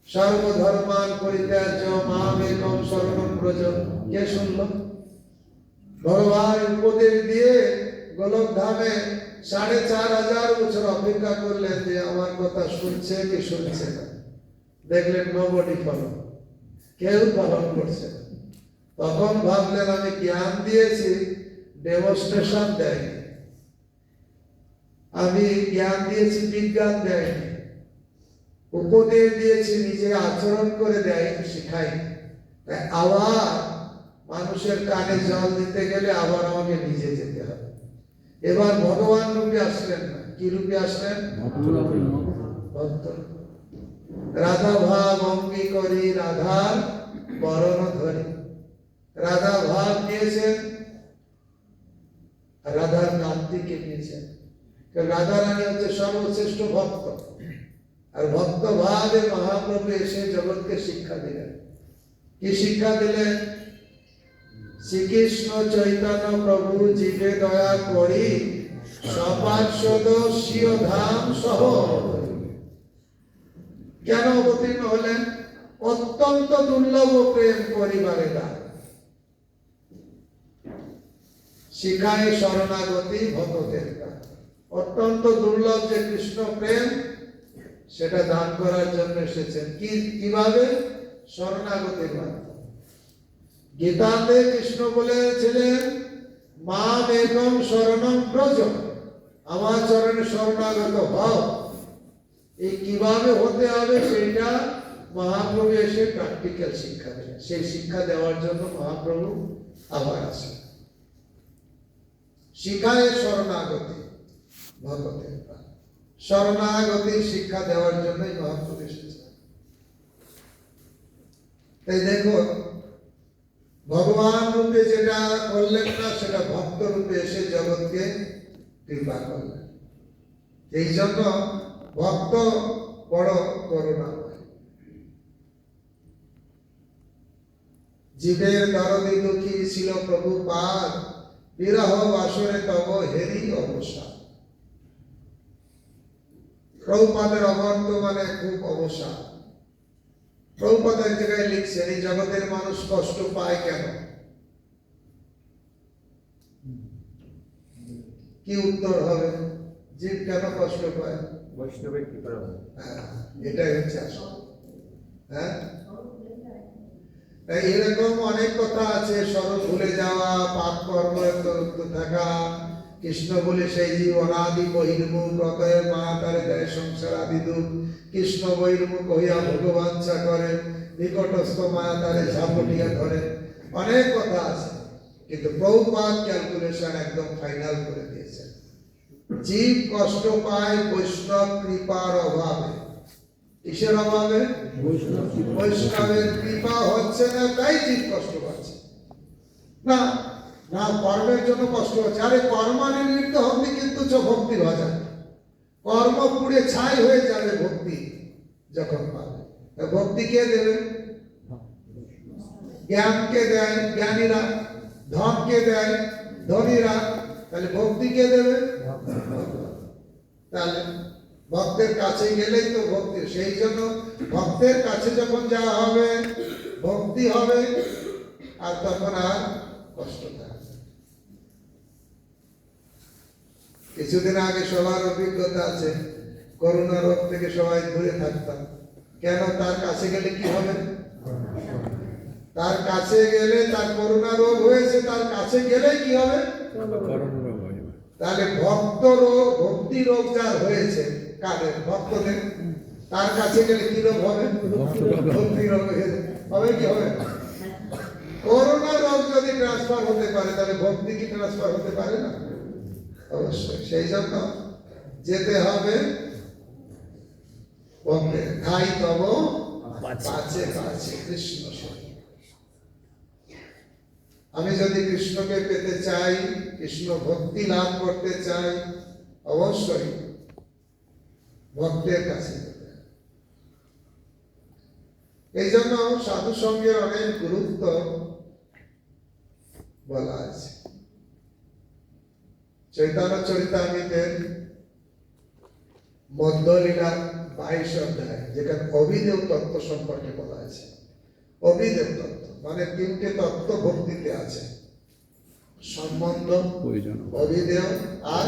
সর্বধর্মান পরিত্যাজ্য মামেকম শরণম ব্রজ। কে শুনল? ভগবান উপদেশ দিয়ে গোলক ধামে ৪,৫০০ বছর অপেক্ষা করলেন যে আমার কথা শুনছে কি শুনছে না। দেখলেন নোবডি ফলো, কেউ পালন করছে না। তখন ভাবলেন আমি জ্ঞান দিয়েছি, ডেমনস্ট্রেশন দেয়নি, আমি জ্ঞান দিয়েছি, বিজ্ঞান দেয়নি, উপদেশ দিয়েছি, নিজে আচরণ করে দেয়, শিখায়নি। তাই আবার মানুষের কানে জল দিতে গেলে আবার আমাকে নিজে যেতে হবে। এবার ভগবান রূপে আসলেন না, কি রূপে আসলেন? ভক্ত। রাধা ভাব অঙ্গী করি রাধার বরণ ধরি। রাধা ভাব নিয়েছেন, রাধার কান্তিকে নিয়েছেন। রাধা রানী হচ্ছে সর্বশ্রেষ্ঠ ভক্ত, আর ভক্ত ভাবে মহাপ্রভু এসে জগৎকে শিক্ষা দিলেন। কি শিক্ষা দিলেন? শ্রীকৃষ্ণ চৈতন্য প্রভু জীবে দয়া করি সপার্ষদ স্বীয় ধাম সহ। কেন অবতীর্ণ হলেন? অত্যন্ত দুর্লভ প্রেম করিবারে দান, শিখায় শরণাগতি ভক্তের দান। অত্যন্ত দুর্লভ যে কৃষ্ণ প্রেম, সেটা দান করার জন্য এসেছেন। কিভাবে? শরণাগতির মাধ্যমে। গীতাতে কৃষ্ণ বলেছিলেন, মাম একম শরণম ব্রজ, আমার চরণে শরণাগত হও। এই কিভাবে হতে হবে সেটা মহাপ্রভু এসে প্র্যাকটিক্যাল শিক্ষা দেন। সেই শিক্ষা দেওয়ার জন্য মহাপ্রভু আবার আসেন। শিখায় শরণাগতি ভগতের, শরণাগতির শিক্ষা দেওয়ার জন্যই মহাপ্রভু এসেছেন। তাই দেখো, ভগবান রূপে যেটা করলেন না, সেটা ভক্ত রূপে এসে জগৎকে কৃপা করলেন। এই জন্য ভক্ত বড় করুণা। জীবের দরদি দুঃখী ছিল প্রভু পাদ, বিরহ বাসরে তব হেরি অবসাদ। প্রভুপাদের অবর্তমানে খুব অবসাদ। প্রভুপাদ এক জায়গায় লিখছেন, এই জগতের মানুষ কষ্ট পায় কেন? কি উত্তর হবে? জীব কেন কষ্ট পায়? বৈষ্ণবের কৃপা। হ্যাঁ, এটাই হচ্ছে আসল। হ্যাঁ, তাই এরকম অনেক কথা আছে। স্বরূপ ভুলে যাওয়া, পাপ কর্ম লিপ্ত থাকা, কৃষ্ণ বলে সেই জীব অনাদি বহির্মুখ, অতএব মায়া তারে দেয় সংসার আদি দুঃখ। কৃষ্ণ বহির্মুখ হইয়া ভগবাঞ্ছা করে, নিকটস্থ মায়া তারে ঝাপটিয়া ধরে। অনেক কথা আছে, কিন্তু প্রভুপাদ ক্যালকুলেশন একদম ফাইনাল করে দিয়েছেন। জীব কষ্ট পায় বৈষ্ণব কৃপার অভাবে। কিসের অভাবে? বৈষ্ণবের কৃপা হচ্ছে না, তাই জীব কষ্ট পাচ্ছে। না না, কর্মের জন্য কষ্ট হচ্ছে। আরে কর্মানির্লিপ্ত হতে কিন্তু ভক্তি ভজন, কর্ম পুড়ে ছাই হয়ে যাবে ভক্তি যখন পাবে। ভক্তি কে দেবে? জ্ঞানকে দেয় জ্ঞানীরা, ধনকে দেয় ধনীরা, তাহলে ভক্তি কে দেবে? তাহলে ভক্তের কাছে গেলেই তো ভক্তি। সেই জন্য ভক্তের কাছে যখন যাওয়া হবে, ভক্তি হবে, আর তখন আর কষ্ট থাকবে। কিছুদিন আগে সবার অভিজ্ঞতা আছে, করোনা রোগ থেকে সবাই দূরে থাকতাম। কেন? তার কাছে গেলে কি হবে? তার কাছে গেলে, তার করোনা রোগ হয়েছে, তার কাছে গেলে কি হবে? তাহলে ভক্ত রোগ, ভক্তি রোগ যার হয়েছে, কাদের? ভক্তদের। তার কাছে গেলে কি রোগ হবে? ভক্তি রোগ হবে। কি হবে? করোনা রোগ যদি ট্রান্সফার হতে পারে, তাহলে ভক্তি কি ট্রান্সফার হতে পারে না? অবশ্যই। সেই জন্য যেতে হবে ভক্তের ঠাই তব কাছে কাছে কৃষ্ণ। আমি যদি কৃষ্ণকে পেতে চাই, কৃষ্ণ ভক্তি লাভ করতে চাই, অবশ্যই ভক্তের কাছে যেতে হবে। এই জন্য সাধু সঙ্গের অনেক গুরুত্ব বলা আছে। চৈতন্য চরিতামৃতের মধ্যলীলা 22 অধ্যায়, যেখানে অভিদেব তত্ত্ব সম্পর্কে বলা আছে। অভিদেব তত্ত্ব মানে 3টে তত্ত্ব ভক্তিতে আছে: সম্বন্ধ, অভিদেয় আর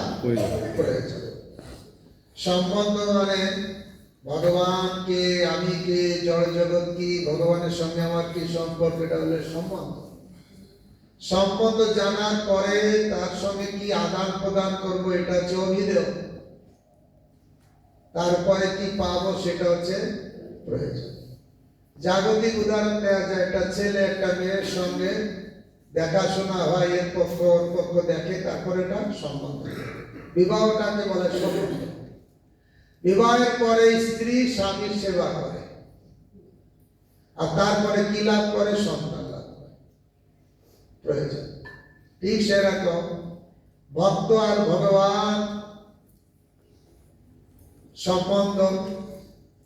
প্রয়োজন। সম্বন্ধ মানে ভগবান কে, আমি কে, জড় জগৎ কি, ভগবানের সঙ্গে আমার কি সম্পর্ক, এটা হলো সম্বন্ধ। সম্বন্ধ জানার পরে তার সঙ্গে কি আদান প্রদান করব, এটা হচ্ছে অভিদেয়। তারপরে কি পাবো, সেটা হচ্ছে প্রয়োজন। জাগতিক উদাহরণ দেওয়া যায়, একটা ছেলে একটা মেয়ের সঙ্গে দেখাশোনা হয়, এর পক্ষ ওর পক্ষ দেখে, তারপরে এটা সম্বন্ধ। বিবাহটাকে বলে সম্বন্ধ। বিবাহের পরে স্ত্রী স্বামীর সেবা করে, আর তারপরে কি লাভ করে? সন্তান লাভ করে, প্রয়োজন। ঠিক সেরকম ভক্ত আর ভগবান সম্বন্ধ।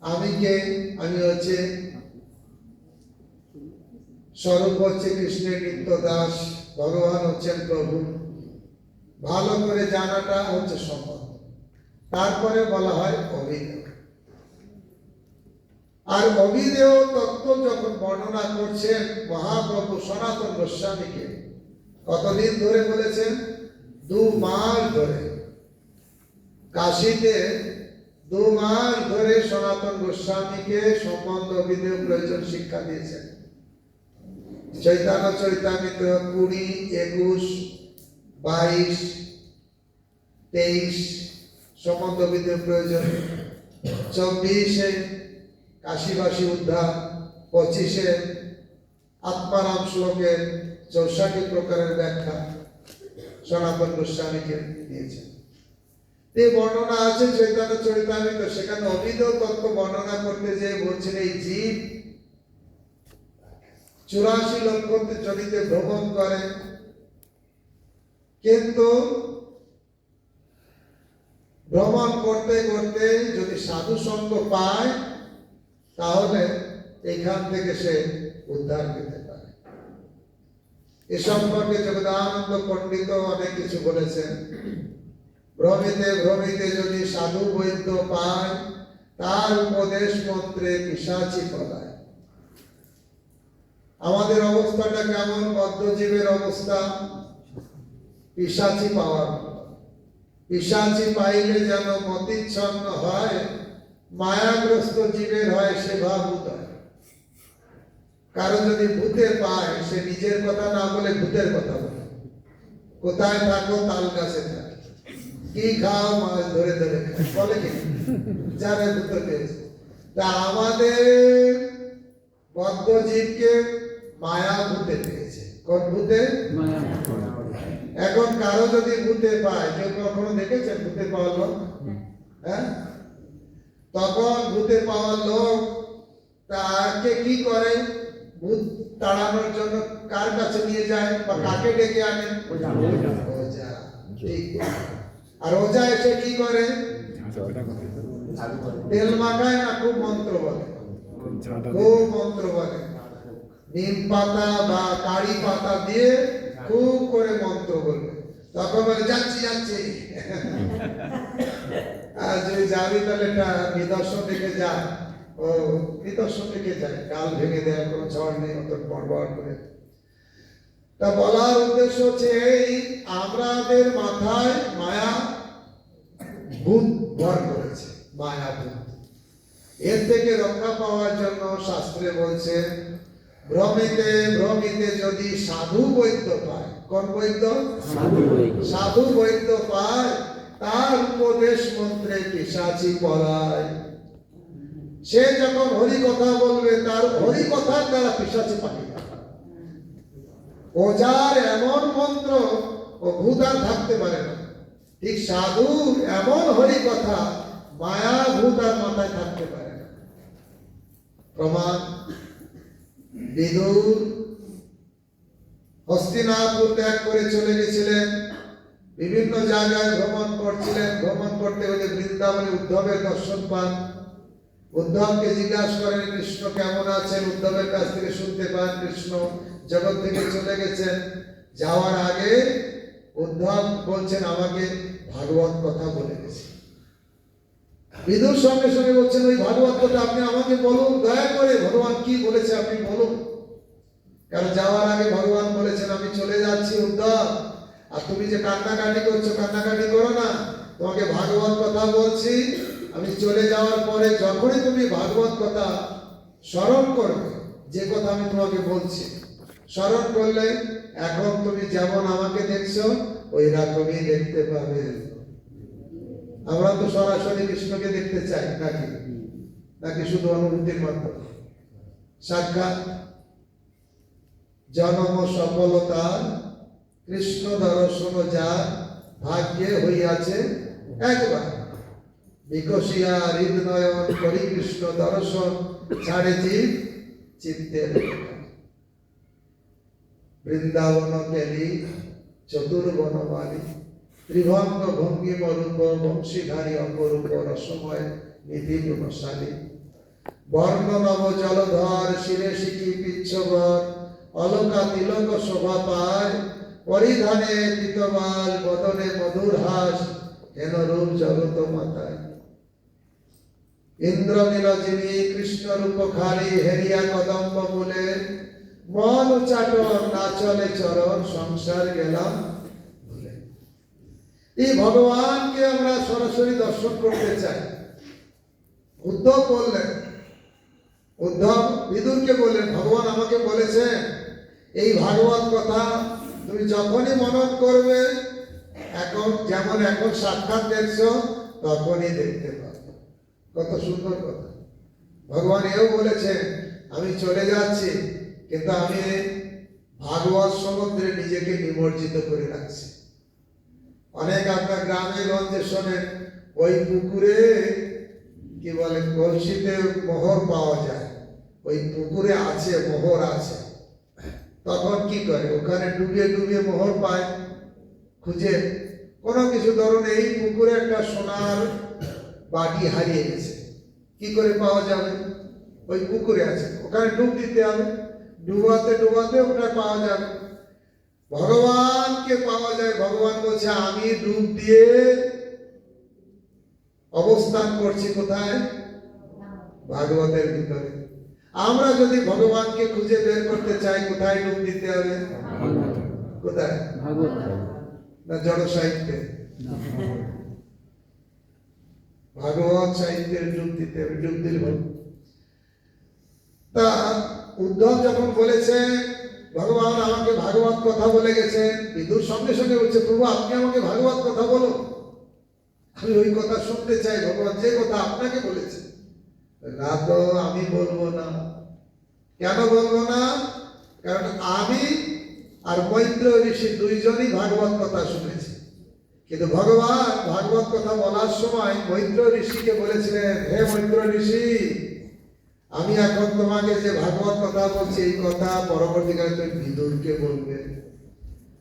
আমি কে? আমি হচ্ছে স্বরূপ হচ্ছে কৃষ্ণের নিত্য দাস, ভগবান হচ্ছেন প্রভু। ভালো করে জানাটা হচ্ছে সম্বন্ধ। তারপরে বলা হয় অভিদেয়। আর অভিদেয় তত্ত্ব যখন বর্ণনা করছেন মহাপ্রভু সনাতন গোস্বামীকে, কতদিন ধরে বলেছেন? 2 মাস ধরে। কাশীতে 2 মাস ধরে সনাতন গোস্বামীকে সম্বন্ধ, অভিদেয়, প্রয়োজন শিক্ষা দিয়েছেন। চৈতন্য চরিতামৃত 20, 21, 22, 23 সম্বন্ধ, অভিদেয়, প্রয়োজন। 24-এ কাশীবাসী উদ্ধার, 25-এ আত্মারাম শ্লোকের 64 প্রকারের ব্যাখ্যা সনাতন গোস্বামীকে দিয়েছেন। এই বর্ণনা আছে চৈতন্য চরিতামৃত। সেখানে অভিদেয় তত্ত্ব বর্ণনা করতে যে বলছেন, এই জীব 84 লক্ষ জনিতে ভ্রমণ করে, কিন্তু ভ্রমণ করতে করতে যদি সাধু সঙ্গ পায়, তাহলে এখান থেকে সে উদ্ধার পেতে পারে। এ সম্পর্কে জগদানন্দ পণ্ডিত অনেক কিছু বলেছেন। ভ্রমিতে ভ্রমিতে যদি সাধু বৈদ্য পায়, তার উপদেশ মন্ত্রে পিশাচি পলায়। আমাদের অবস্থাটা কেমন? বদ্ধজীবের অবস্থা, পিশাচি পাওয়ার। পিশাচি পাইলে যেন মতিচ্ছন্ন হয়, মায়াগ্রস্ত জীবের হয় সে ভাব উদয়। কারো যদি ভূতে পায়, সে নিজের কথা না বলে ভূতের কথা বলে। কোথায় থাকো? তাল গাছে থাকে। কি খাও? মাছ ধরে ধরে খায়। বলে কি জানে ভূত পেয়েছে। তা আমাদের বদ্ধ জীবকে মায়া ভূতে পেয়েছে। কোন ভূতে? এখন কারো যদি ভূতে পায়, কেউ কখনো দেখেছেন ভূতে পাওয়ার লোক? হ্যাঁ, তখন ভূতে পাওয়ার লোক তাকে কি করে? ভূত তাড়ানোর জন্য কার কাছে নিয়ে যায় বা কাকে ডেকে আনে? ওঝা। ঠিক। আর ওঝা এসে কি করে? তেল মাখায় না, খুব মন্ত্র বলে, খুব মন্ত্র বলে। নিম পাতা বা কারি পাতা দিয়ে খুব করে মন্ত্র বলবে। তখন বলে যাচ্ছি যাচ্ছি। আর যদি যাবি তাহলে একটা নিদর্শন দেখে যা। ও নিদর্শন দেখে যায়, গাল ভেঙে দেয়, কোনো ঝড় নেই, অত বড় করে। তা বলার উদ্দেশ্য হচ্ছে এই, আমাদের মাথায় মায়া ভূত ভর করেছে, মায়া ভূত। এর থেকে রক্ষা পাওয়ার জন্য শাস্ত্রে বলছে, ভ্রমিতে ভ্রমিতে যদি সাধু বৈদ্য পায়। কোন বৈদ্য? সাধু বৈদ্য পায়, তার উপদেশ মন্ত্রে পিশাচি পলায়। সে যখন হরি কথা বলবে, তার হরি কথার দ্বারা পিশাচি পালিয়ে যাবে। ওঝার এমন মন্ত্র ও ভূত আর থাকতে পারে না। ঠিক সাধু এমন হরি কথা, মায়া ভূত আর মাথায় থাকতে পারে না। প্রমাণ, বিদুর হস্তিনাপুর ত্যাগ করে চলে গেছিলেন, বিভিন্ন জায়গায় ভ্রমণ করছিলেন। ভ্রমণ করতে হলে বৃন্দাবনে উদ্ধবের দর্শন পান। উদ্ধবকে জিজ্ঞাসা করেন কৃষ্ণ কেমন আছেন। উদ্ধবের কাছ থেকে শুনতে পান কৃষ্ণ জগৎ থেকে চলে গেছেন। যাওয়ার আগে উদ্ধব বলছেন আমাকে ভাগবত কথা বলে গেছে। বিদুর সঙ্গে সঙ্গে বলছেন ওই ভাগবত কথা আপনি আমাকে বলুন, দয়া করে ভগবান কি বলেছে আপনি বলুন। কারণ যাওয়ার আগে ভগবান বলেছেন আমি চলে যাচ্ছি উদ্ধব, আর তুমি যে কান্নাকাটি করছো কান্নাকাটি করো না, তোমাকে ভাগবত কথা বলছি। আমি চলে যাওয়ার পরে যখনই তুমি ভাগবত কথা স্মরণ করবে, যে কথা আমি তোমাকে বলছি স্মরণ করলে, এখন তুমি যেমন আমাকে দেখছো ওই রকমই দেখতে পাবে। আমরা তো সরাসরি কৃষ্ণকে দেখতে চাই নাকি? নাকি শুধু অনুভূতির মাধ্যমে? সাক্ষাৎ জন্ম সফলতা কৃষ্ণ দর্শন যার ভাগ্যে হইয়াছে একবার, বিকশিয়া হৃদনয়ন করি কৃষ্ণ দর্শন ছাড়ে জীব চিত্তের। বৃন্দাবন কেলি চতুর্বনমালী, ত্রিভঙ্গ ভঙ্গিম রূপ বংশীধারী অপরূপ রসময় নিধি গুণশালী। বর্ণ নব জলধর শিরে শিখি পিচ্ছবর, অলকা তিলক শোভা পায়। পরিধানে পিতবাল বদনে মধুর হাস, হেন রূপ জগত মাতায়। ইন্দ্র নীলজিনী কৃষ্ণ রূপ খালি, হেরিয়া কদম্ব মূলে। মন চাটন না চলে চরণ, সংসার গেলাম ভুলে। এই ভগবানকে আমরা সরাসরি দর্শন করতে চাই। উদ্ধব বললেন, উদ্ধব বিদুরকে বললেন ভগবান আমাকে বলেছেন এই ভাগবত কথা তুমি যখনই মনন করবে, এখন যেমন এখন সাক্ষাৎ দেখছো তখনই দেখতে পাবে। কত সুন্দর কথা। ভগবান এও বলেছেন আমি চলে যাচ্ছি, কিন্তু আমি ভাগবত সমুদ্রে নিজেকে নিমজ্জিত করে রাখছি। অনেক আপনার গ্রামে গঞ্জে শোনেন ওই পুকুরে কি বলে কলসিতে মোহর পাওয়া যায়, ওই পুকুরে আছে মোহর আছে। তখন কি করে ওখানে ডুবিয়ে ডুবিয়ে মোহর পায় খুঁজে। কোনো কিছু ধরুন এই পুকুরে একটা সোনার বাটি হারিয়ে গেছে, কি করে পাওয়া যাবে? ওই পুকুরে আছে, ওখানে ডুব দিতে হবে, ডুবাতে ডুবাতে ওটা পাওয়া যাবে। ভগবানকে পাওয়া যায়। ভগবান বলছে আমি ডুব দিয়ে অবস্থান করছি কোথায়? ভাগবতের ভিতরে। আমরা যদি ভগবানকে খুঁজে বের করতে চাই কোথায় ডুব দিতে হবে? কোথায়? না জড় সাহিত্যে? ভাগবত সাহিত্যের যুগ দীর্ঘ। তা উদ্ধব যখন বলেছে ভগবান আমাকে ভাগবত কথা বলে গেছেন, বিদুর সঙ্গে সঙ্গে বলছে প্রভু আপনি আমাকে ভাগবত কথা বলো, আমি ওই কথা শুনতে চাই, ভগবান যে কথা আপনাকে বলেছে। না তো আমি বলবো না। কেন বলবো না? কারণ আমি আর মৈত্র ঋষি দুইজনই ভাগবত কথা শুনেছি, কিন্তু ভগবান ভাগবত কথা বলার সময় মৈত্র ঋষিকে বলেছিলেন, হে মৈত্র ঋষি, আমি এখন তোমাকে যে ভাগবত কথা বলছি এই কথা পরবর্তীকালে তুমি বিদুরকে বলবে।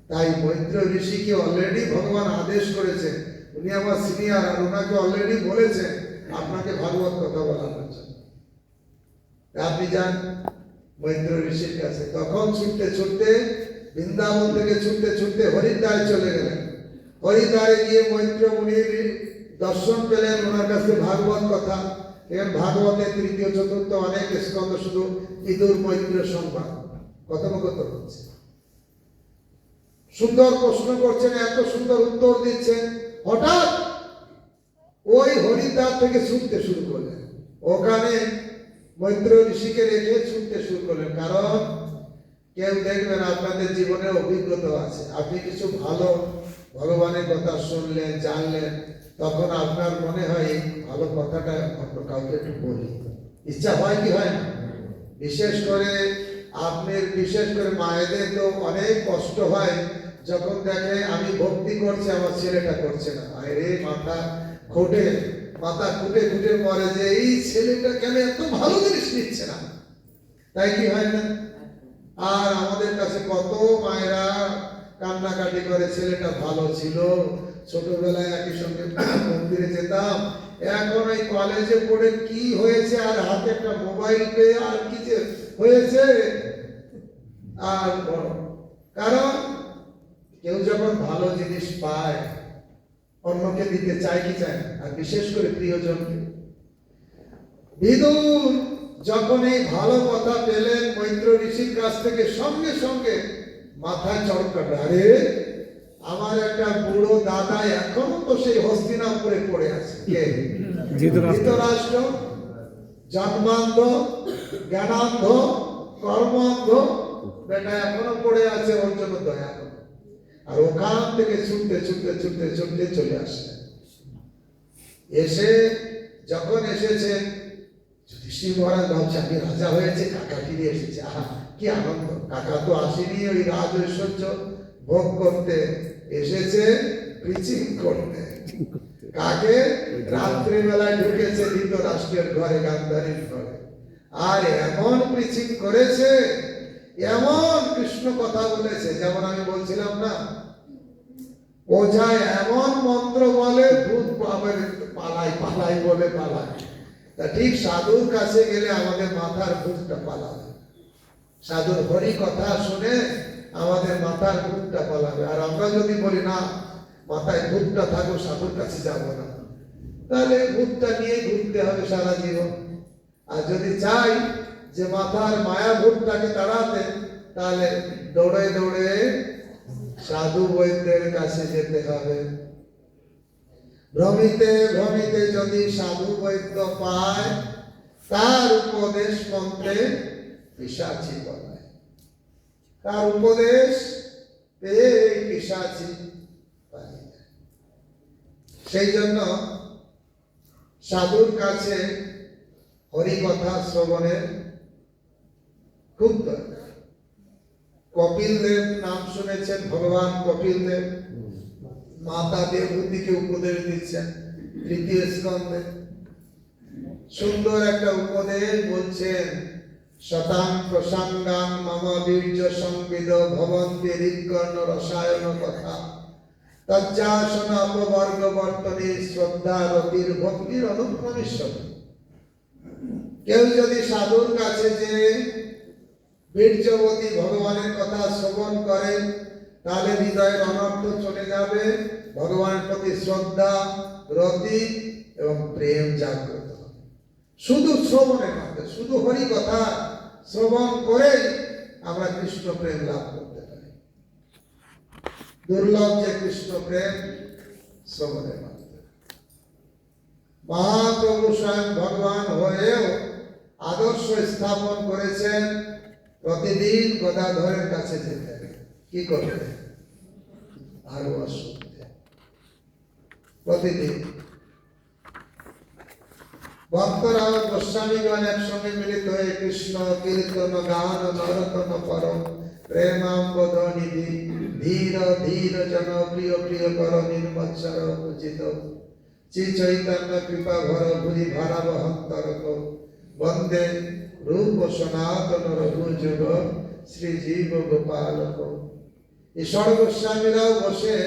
তাই মৈত্র ঋষিকে অলরেডি ভগবান আদেশ করেছেন, উনি আমার সিনিয়র, আর ওনাকে অলরেডি বলেছেন আপনাকে ভাগবত কথা বলানোর জন্য। আপনি যান মৈত্র ঋষির কাছে। তখন ছুটতে ছুটতে বৃন্দাবন থেকে ছুটতে ছুটতে হরিদ্বারে চলে গেলেন। হরিদ্বারে গিয়ে মৈত্র মুনির দর্শন পেলেন, ওনার কাছে ভাগবত কথা। এখানে ভাগবতের তৃতীয় চতুর্থ অনেক স্কন্ধ শুধু বিদুর মৈত্র সংবাদ কথোপকথন হচ্ছে। সুন্দর প্রশ্ন করছেন, এত সুন্দর উত্তর দিচ্ছেন। হঠাৎ ওই হরিদ্বার থেকে ছুটতে শুরু করলেন, ওখানে মৈত্র ঋষিকে রেখে ছুটতে শুরু করলেন। কারণ কেউ দেখবেন আপনাদের জীবনে অভিজ্ঞতা আছে, আপনি কিছু ভালো ভগবানের কথা শুনলেন, জানলেন, তখন আপনার মনে হয় এই ভালো কথাটা অন্য কাউকে একটু বলি, ইচ্ছা হয় কি হয় না? বিশেষ করে মায়েদের তো অনেক কষ্ট হয় যখন দেখে আমি ভক্তি করছি আমার ছেলেটা করছে না। আরে মাথা খুঁটে মরে যে এই ছেলেটা কেন এত ভালো জিনিস নিচ্ছে না, তাই কি হয় না? আর আমাদের কাছে কত মায়েরা কান্নাকাটি করে, ছেলেটা ভালো ছিল, ছোটবেলায় একই সঙ্গে মন্দিরে যেতাম, এখন এই কলেজে পড়ে কি হয়েছে, আর হাতে একটা মোবাইল পেয়ে আর কি যে হয়েছে। আর কারণ কেউ যখন ভালো জিনিস পায় অন্যকে দিতে চায় কি চায় না, আর বিশেষ করে প্রিয়জনকে। বিদুর যখন এই ভালো কথা পেলেন মৈত্র ঋষির কাছ থেকে, সঙ্গে সঙ্গে মাথায় চড় কাটে, আরে আমার একটা বুড়ো দাদা এখনো তো সেই হস্তিনাপুরে পড়ে আছে, কে? ধৃতরাষ্ট্র, জন্মান্ধ, জ্ঞানান্ধ, কর্মান্ধ বেটা এখনো পড়ে আছে, ওর জন্য দয়া করো। আর ওখান থেকে ছুটতে ছুটতে ছুটতে ছুটতে চলে আসলেন। এসে যখন এসেছে, যুধিষ্ঠির মহারাজ ভাবছে আমি রাজা হয়েছে, কাকা ফিরে এসেছে, আহা কি আনন্দ। কাকা তো আসেনি ওই রাজ ঐশ্বর্য ভোগ করতে, এসেছে প্রিচিং করতে। কাকে? রাত্রি বেলায় ঢুকেছে ধৃতরাষ্ট্রের ঘরে, গান্ধারীর ঘরে, আর এমন প্রিচিং করেছে, এমন কৃষ্ণ কথা বলেছে, যেমন আমি বলছিলাম না, ওঝায় এমন মন্ত্র বলে ভূত পালাই বলে পালায়। তা ঠিক সাধুর কাছে গেলে আমাদের মাথার ভূতটা পালাবে, সাধুর হরি কথা শুনে আমাদের মাথার ভূতটা পালাবে। আর আমরা যদি বলি না মাথায় ভূতটা থাকো, সাধুর কাছে যাবো না, তাহলে ভূতটা নিয়ে ঘুরতে হবে সারা জীবন। আর যদি চাই যে মাথার মায়া ভূতটাকে তাড়াতে, তাহলে দৌড়ে দৌড়ে সাধু বৈদ্যের কাছে যেতে হবে। ভ্রমিতে ভ্রমিতে যদি সাধু বৈদ্য পায়, তার উপদেশ মন্ত্রে পিশাচি বলায়, তার উপদেশ পেয়ে পিশাচি পালিয়ে যায়। সেই জন্য সাধুর কাছে হরিকথা শ্রবণের খুব দরকার। কপিল দেব নাম শুনেছেন, ভগবান কপিল দেব মাতা দেবহূতিকে উপদেশ দিচ্ছেন তৃতীয় স্কন্ধে। সুন্দর একটা উপদেশ বলছেন, শতাং প্রসঙ্গাং মম বীর্য সংবিদ ভবন্তি হৃৎকর্ণ রসায়ন কথা তজ্জাসন অপবর্গ বর্তনে শ্রদ্ধা রতির ভক্তির অনুক্রমিষ্যতি। কেউ যদি সাধুর কাছে যে বীর্যবতী ভগবানের কথা শ্রবণ করেন, তাহলে হৃদয়ের অনর্থ চলে যাবে, ভগবানের প্রতি শ্রদ্ধা, রতি এবং প্রেম জাগ্রত হবে। শুধু শ্রবণের মাধ্যমে, শুধু হরি কথা শ্রবণ করে আমরা কৃষ্ণ প্রেম লাভ করতে পারি। দুর্লভ যে কৃষ্ণ প্রেম শ্রবণের মাধ্যমে। মহাপ্রভু স্বয়ং ভগবান হয়েও আদর্শ স্থাপন করেছেন প্রতিদিন গদাধরের কাছে যেতেন। কি করতেন? ভাগবত শুনতেন প্রতিদিন। ভক্তরাও গোস্বামীগণ একসঙ্গে মিলিত হয়ে কৃষ্ণ কীর্তন গান নরতন পরম প্রেমাম্বদ নিধি ধীর ধীর জন প্রিয় প্রিয় কর নির্মৎসর উচিত শ্রী চৈতন্য কৃপা ভর ভুরি ভারাব হন্তরক বন্দে রূপ সনাতন রঘুযুগ শ্রী জীব গোপালক। ঈশ্বর গোস্বামীরাও বসে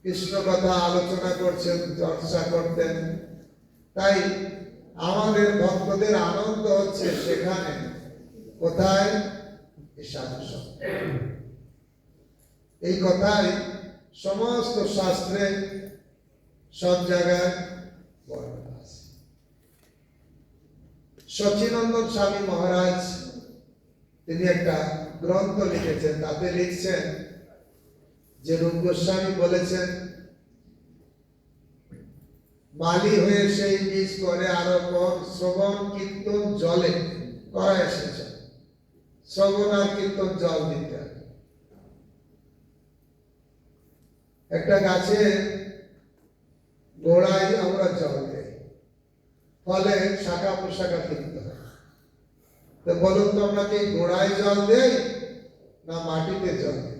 কৃষ্ণ কথা আলোচনা করছেন, চর্চা করতেন। তাই আমাদের ভক্তদের আনন্দ হচ্ছে সেখানে। কোথায়? এই কথাই সমস্ত শাস্ত্রে সব জায়গায় বর্ণনা আছে। সচিনন্দন স্বামী মহারাজ তিনি একটা গ্রন্থ লিখেছেন, তাতে লিখছেন যে রূপ গোস্বামী বলেছেন মালি হয়ে সেই বীজ করে আরো পর শ্রবণ কীর্তন জলে করা এসেছে। শ্রবণ আর কীর্তন জল দিতে হবে। একটা গাছে গোড়ায় আমরা জল দেই, ফলে শাখা প্রশাখা তৃপ্ত হয়। তো বলুন তো আমরা কি গোড়ায় জল দেই না মাটিতে জল দেই?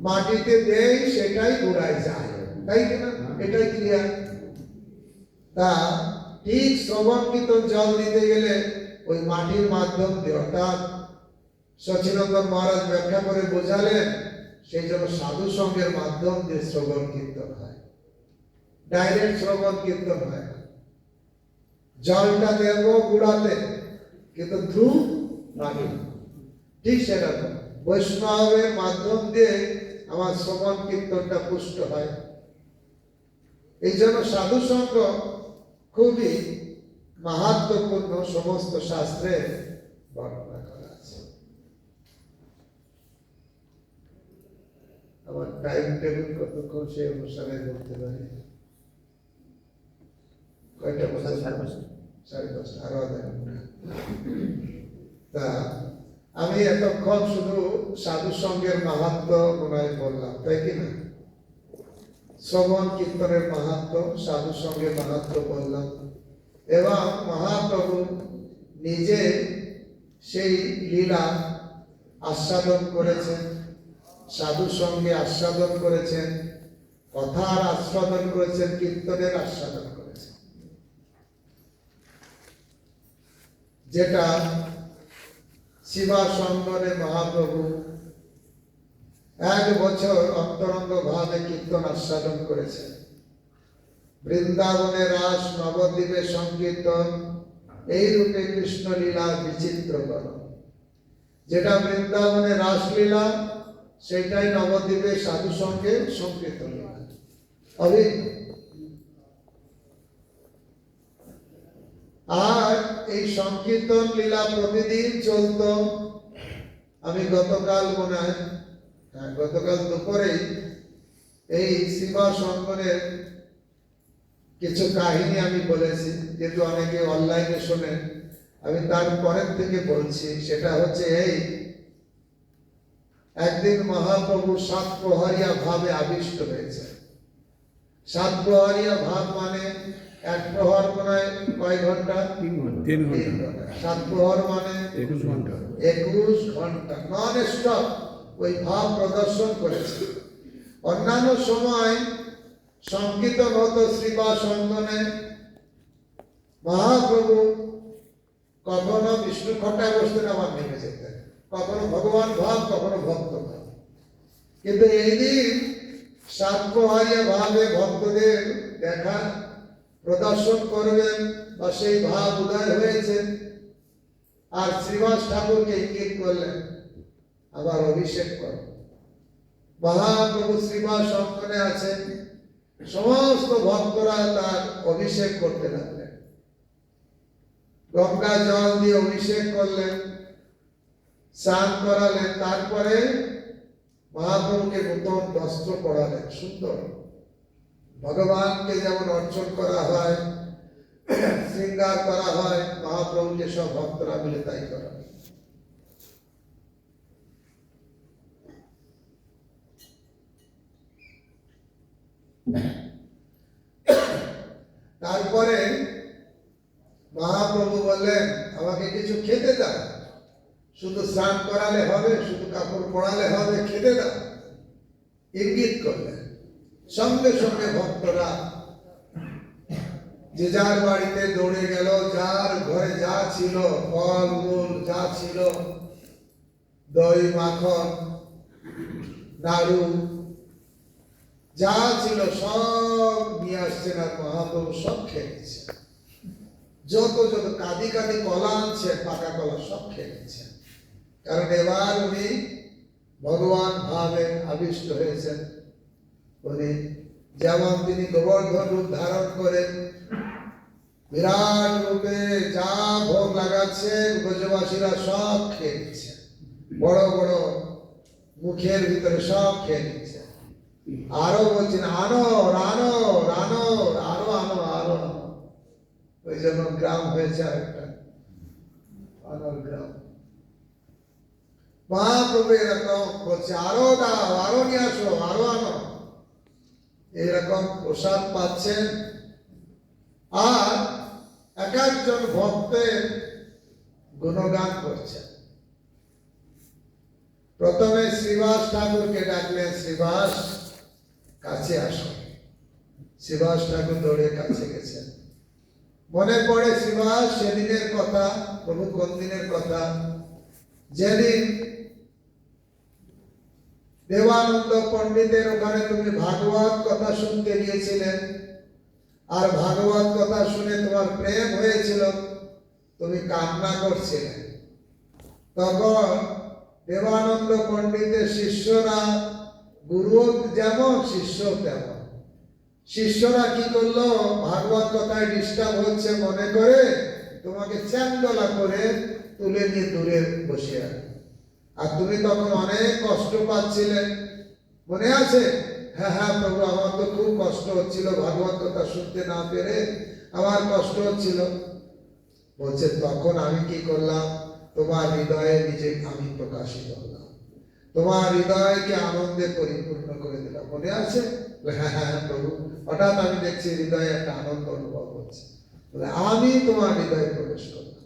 মাটিতে দেই, সেটাই গোড়ায় যায়, তাই কিনা? এটাই ক্লিয়ার। তা ঠিক শ্রবণ কীর্তন জল দিতে গেলে ওই মাটির মাধ্যম দিয়ে, অর্থাৎ সচিনন্দন মহারাজ ব্যাখ্যা করে বোঝালেন সেই জন্য সাধু সঙ্গের মাধ্যম দিয়ে শ্রবণ কীর্তন হয়, ডাইরেক্ট শ্রবণ কীর্তন হয় না। জলটা দেব গুড়াতে, কিন্তু থ্রু মাটি। ঠিক সেরকম বৈষ্ণবের মাধ্যম দিয়ে আমার শ্রবণ কীর্তনটা পুষ্ট হয়। এই জন্য সাধু সঙ্গ খুবই মাহাত্ম্যপূর্ণ, সমস্ত শাস্ত্রে বর্ণনা করা আছে। আমার টাইম টেবিল কতক্ষণ সেই অনুসারে বলতে পারি। কয়টা বছর? 5:30, আরো আধা ঘন্টা। তা আমি এতক্ষণ শুধু সাধু সঙ্গের মাহাত্ম্য মনে হয় বললাম, তাই কিনা? শ্রবণ কীর্তনের মাহাত্ম্য, সাধু সঙ্গের মাহাত্ম্য বললাম, এবং মহাপ্রভু নিজে সেই লীলা আস্বাদন করেছেন, সাধু সঙ্গে আস্বাদন করেছেন, কথার আস্বাদন করেছেন, কীর্তনের আস্বাদন করেছেন। যেটা শিবা সঙ্গনে মহাপ্রভু 1 বছর অন্তরঙ্গ ভাবে কীর্তন আস্বাদন করেছেন। বৃন্দাবনে রাস, নবদ্বীপে সংকীর্তন, এই রূপে কৃষ্ণ লীলা বিচিত্র কর। যেটা বৃন্দাবনে রাসলীলা, সেটাই নবদ্বীপে সাধু সঙ্গে সংকীর্তন লীলা, অভিন্ন। আর এই সংকীর্তন লীলা প্রতিদিন চলত। আমি গতকাল মনে হয়, গতকাল দুপুরেই এই শিবা সঙ্গনের কিছু কাহিনী আমি বলেছি, যেহেতু অনেকে অনলাইনে শোনেন, আমি তারপরের থেকে বলছি। সেটা হচ্ছে এই, একদিন মহাপ্রভু 7 প্রহরিয়া ভাবে আবিষ্ট হয়েছে। 7 প্রহরিয়া ভাব মানে 1 প্রহর মানে কয় ঘন্টা? 3 ঘন্টা। 7 প্রহর মানে 21 ঘন্টা। 21 ঘন্টা নন স্টপ ওই ভাব প্রদর্শন করেছে। অন্যান্য সময় সংকীর্তন হতো শ্রীবা সঙ্গনে, মহাপ্রভু কখনো বিষ্ণু খটায় বসতেন, আবার নেমে যেতেন, কখনো ভগবান ভাব, কখনো ভক্ত ভাব। কিন্তু এই দিন 7 প্রহরিয়া ভাবে ভক্তদের দেখা প্রদর্শন করবেন, বা সেই ভাব উদয় হয়েছে। আর শ্রীবাস ঠাকুরকে ইঙ্গিত করলেন আবার অভিষেক করো। মহাপ্রভু শ্রীবাস সঙ্গনে আছেন, সমস্ত ভক্তরা তার অভিষেক করতে লাগলেন। গঙ্গা জল দিয়ে অভিষেক করলেন, স্নান করালেন, তারপরে মহাপ্রভুকে নতুন বস্ত্র পরালেন, সুন্দর ভগবানকে যেমন অর্চন করা হয়, শৃঙ্গার করা হয়, মহাপ্রভুকে সব ভক্তরা মিলে তাই করা। তারপরে মহাপ্রভু বললেন, আমাকে কিছু খেতে দাও, শুধু স্নান করালে হবে, শুধু কাপড় পরালে হবে, খেতে দাও, ইঙ্গিত করলেন। সঙ্গে সঙ্গে ভক্তরা যে যার বাড়িতে দৌড়ে গেল, যার ঘরে যা ছিল, ফল মূল যা ছিল, দই মাখন নাড়ু যা ছিল সব নিয়ে আসছেন, আর মহাপ্রভু সব খেয়ে নিচ্ছে। যত যত কাঁদি কাঁদি কলা আনছে, পাকা কলা সব খেয়ে নিচ্ছে। কারণ এবার উনি ভগবান ভাবে আবিষ্ট হয়েছেন। উনি যেমন তিনি গোবর্ধন রূপ ধারণ করেন, বিরাট রূপে যা ভোগ লাগাচ্ছেন, ব্রজবাসীরা সব খেয়ে নিচ্ছে, বড় বড় মুখের ভিতরে সব খেয়ে নিচ্ছে। আরো বলছেন, আনো আনো আনো আরো আনো আরো আনো। ওই জন্য গ্রাম হয়েছে আরেকটা আনোর গ্রাম। মহাপ্রভু এরকম বলছে, আরো দাও, আরো নিয়ে আসো, আরো আনো। এইরকম প্রসাদ পাচ্ছেন। আর এক একজন ভক্তের গুণগান করছেন। প্রথমে শ্রীবাস ঠাকুরকে ডাকলেন, শ্রীবাস কাছে আসো। শ্রীবাস ঠাকুর দৌড়ে কাছে গেছেন। মনে পড়ে শ্রীবাস সেদিনের কথা। প্রভু কোন দিনের কথা? যেদিন দেবানন্দ পণ্ডিতের ওখানে তুমি ভাগবত কথা শুনতে গিয়েছিলেন, আর ভাগবত কথা শুনে তোমার প্রেম হয়েছিল, তুমি কান্না করছিলে। তখন দেবানন্দ পণ্ডিতের শিষ্যরা, গুরু যেমন শিষ্য তেমন, শিষ্যরা কি করলো, ভাগবত কথায় ডিস্টার্ব হচ্ছে মনে করে তোমাকে চ্যাংদোলা করে তুলে নিয়ে দূরে বসে আছে। আর তুমি তখন অনেক কষ্ট পাচ্ছিলে, মনে আছে? হ্যাঁ হ্যাঁ প্রভু, আমার তো খুব কষ্ট হচ্ছিল, ভাগবত কথা শুনতে না পেরে আমার কষ্ট হচ্ছিল। বলছে, তখন আমি কি করলাম? তোমার হৃদয়ে নিজে আমি প্রকাশিত হলাম, তোমার হৃদয়কে আনন্দে পরিপূর্ণ করে দিলাম। মনে আছে? হ্যাঁ হ্যাঁ প্রভু। হঠাৎ আমি দেখছি হৃদয়ে একটা আনন্দ অনুভব হচ্ছে, বলে আমি তোমার হৃদয়ে প্রবেশ করলাম।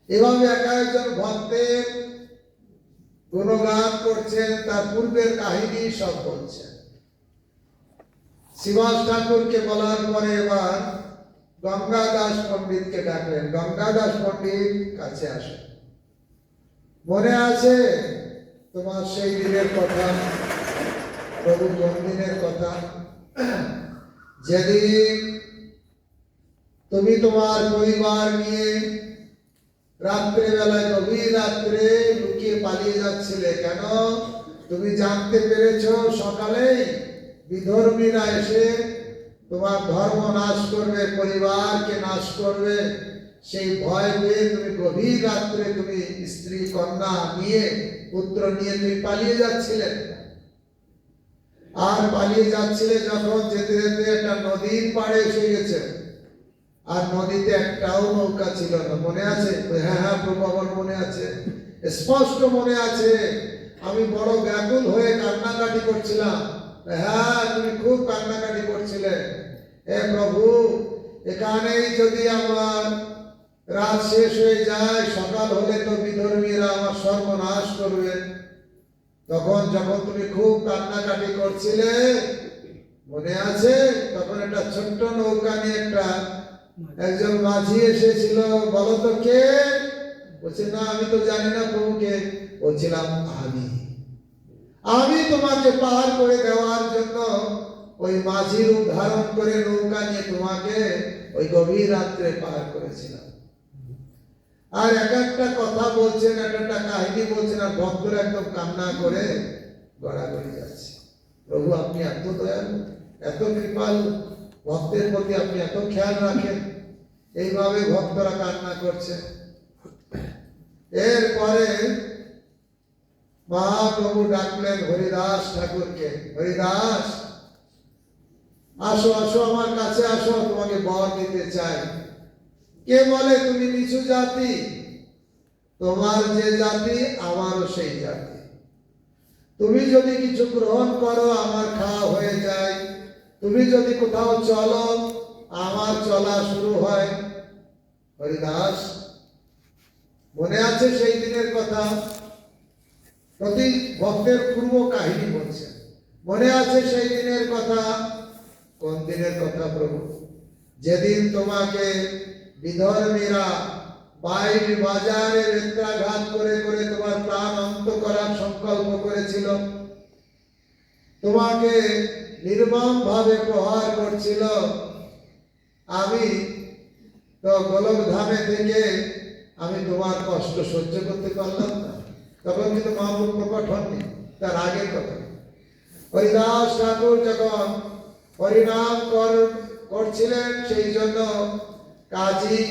এভাবে এক একজন ভক্তের গুণগান করছেন, তার পূর্বের কাহিনী সব বলছেন। শ্রীবাস ঠাকুরকে বলার পরে এবার গঙ্গাদাস পণ্ডিতকে ডাকলেন। গঙ্গাদাস পণ্ডিত কাছে আসে। মনে আছে তোমার সেই দিনের কথা? প্রভু কোন দিনের কথা? যেদিন তুমি তোমার পরিবার নিয়ে রাত্রে বেলায়, গভীর রাত্রে লুকিয়ে পালিয়ে যাচ্ছিলে। কেন? তুমি জানতে পেরেছ সকালেই বিধর্মীরা এসে তোমার ধর্ম নাশ করবে, পরিবারকে নাশ করবে। সেই ভয় পেয়ে তুমি গভীর রাত্রে তুমি স্ত্রী কন্যা নিয়ে, পুত্র নিয়ে তুমি পালিয়ে যাচ্ছিলে। আর পালিয়ে যাচ্ছিলে যখন, যেতে যেতে একটা নদীর পাড়ে এসে গেছে, আর নদীতে একটাও নৌকা ছিল না। মনে আছে? হ্যাঁ হ্যাঁ প্রভু, আমার মনে আছে, স্পষ্ট মনে আছে। আমি বড় ব্যাকুল হয়ে কান্নাকাটি করছিলাম। হ্যাঁ, তুমি খুব কান্নাকাটি করছিলে। হে প্রভু, এখানেই যদি আমার রাত শেষ হয়ে যায়, সকাল হলে তো বিধর্মীরা আমার সর্বনাশ করবে। তখন যখন তুমি খুব কান্নাকাটি করছিলে, মনে আছে? তখন একটা ছোট্ট নৌকা নিয়ে একজন মাঝি এসেছিল। বলো তো কে? বলছে, না আমি তো জানি না প্রভুকে। বলছিলাম, আমি তোমাকে পার করে দেওয়ার জন্য ওই মাঝির রূপ ধারণ করে নৌকা নিয়ে তোমাকে ওই গভীর রাত্রে পার করেছিলাম। আর এক একটা কথা বলছেন, এক একটা কাহিনী বলছেন, আর ভক্তরা একদম কান্না করে গড়াগড়ি যাচ্ছে। প্রভু আপনি এত দয়ালু, এত কৃপালু, ভক্তের প্রতি আপনি এত খেয়াল রাখেন। এইভাবে ভক্তরা কান্না করছে। এরপরে মহাপ্রভু ডাকলেন হরিদাস ঠাকুরকে। হরিদাস, আসো আসো আমার কাছে আসো, তোমাকে বর দিতে চাই। কে বলে তুমি নিচু জাতি? তোমার যে জাতি আমারও সেই জাতি। তুমি যদি কিছু গ্রহণ করো আমার খাওয়া হয়ে যায়, তুমি যদি কোথাও চলো আমার চলা শুরু হয়। হরিদাস মনে আছে সেই দিনের কথা? প্রতি ভক্তের পূর্ব কাহিনী বলছে। মনে আছে সেই দিনের কথা? কোন দিনের কথা প্রভু? যেদিন তোমাকে বিধর্মীরা বাইর বাজারে বেত্রাঘাত করে করে তোমার প্রাণ অন্ত করার সংকল্প করেছিল, তোমাকে নির্মম ভাবে প্রহার করছিল। আমি তো গোলক ধামে থেকে আমি তোমার কষ্ট সহ্য করতে পারলাম না। তখন কিন্তু মহাপ্রভু প্রকট হননি, তার আগের কথা। হরিদাস ঠাকুর যখন হরিনাম করছিলেন, সেই জন্য কাজী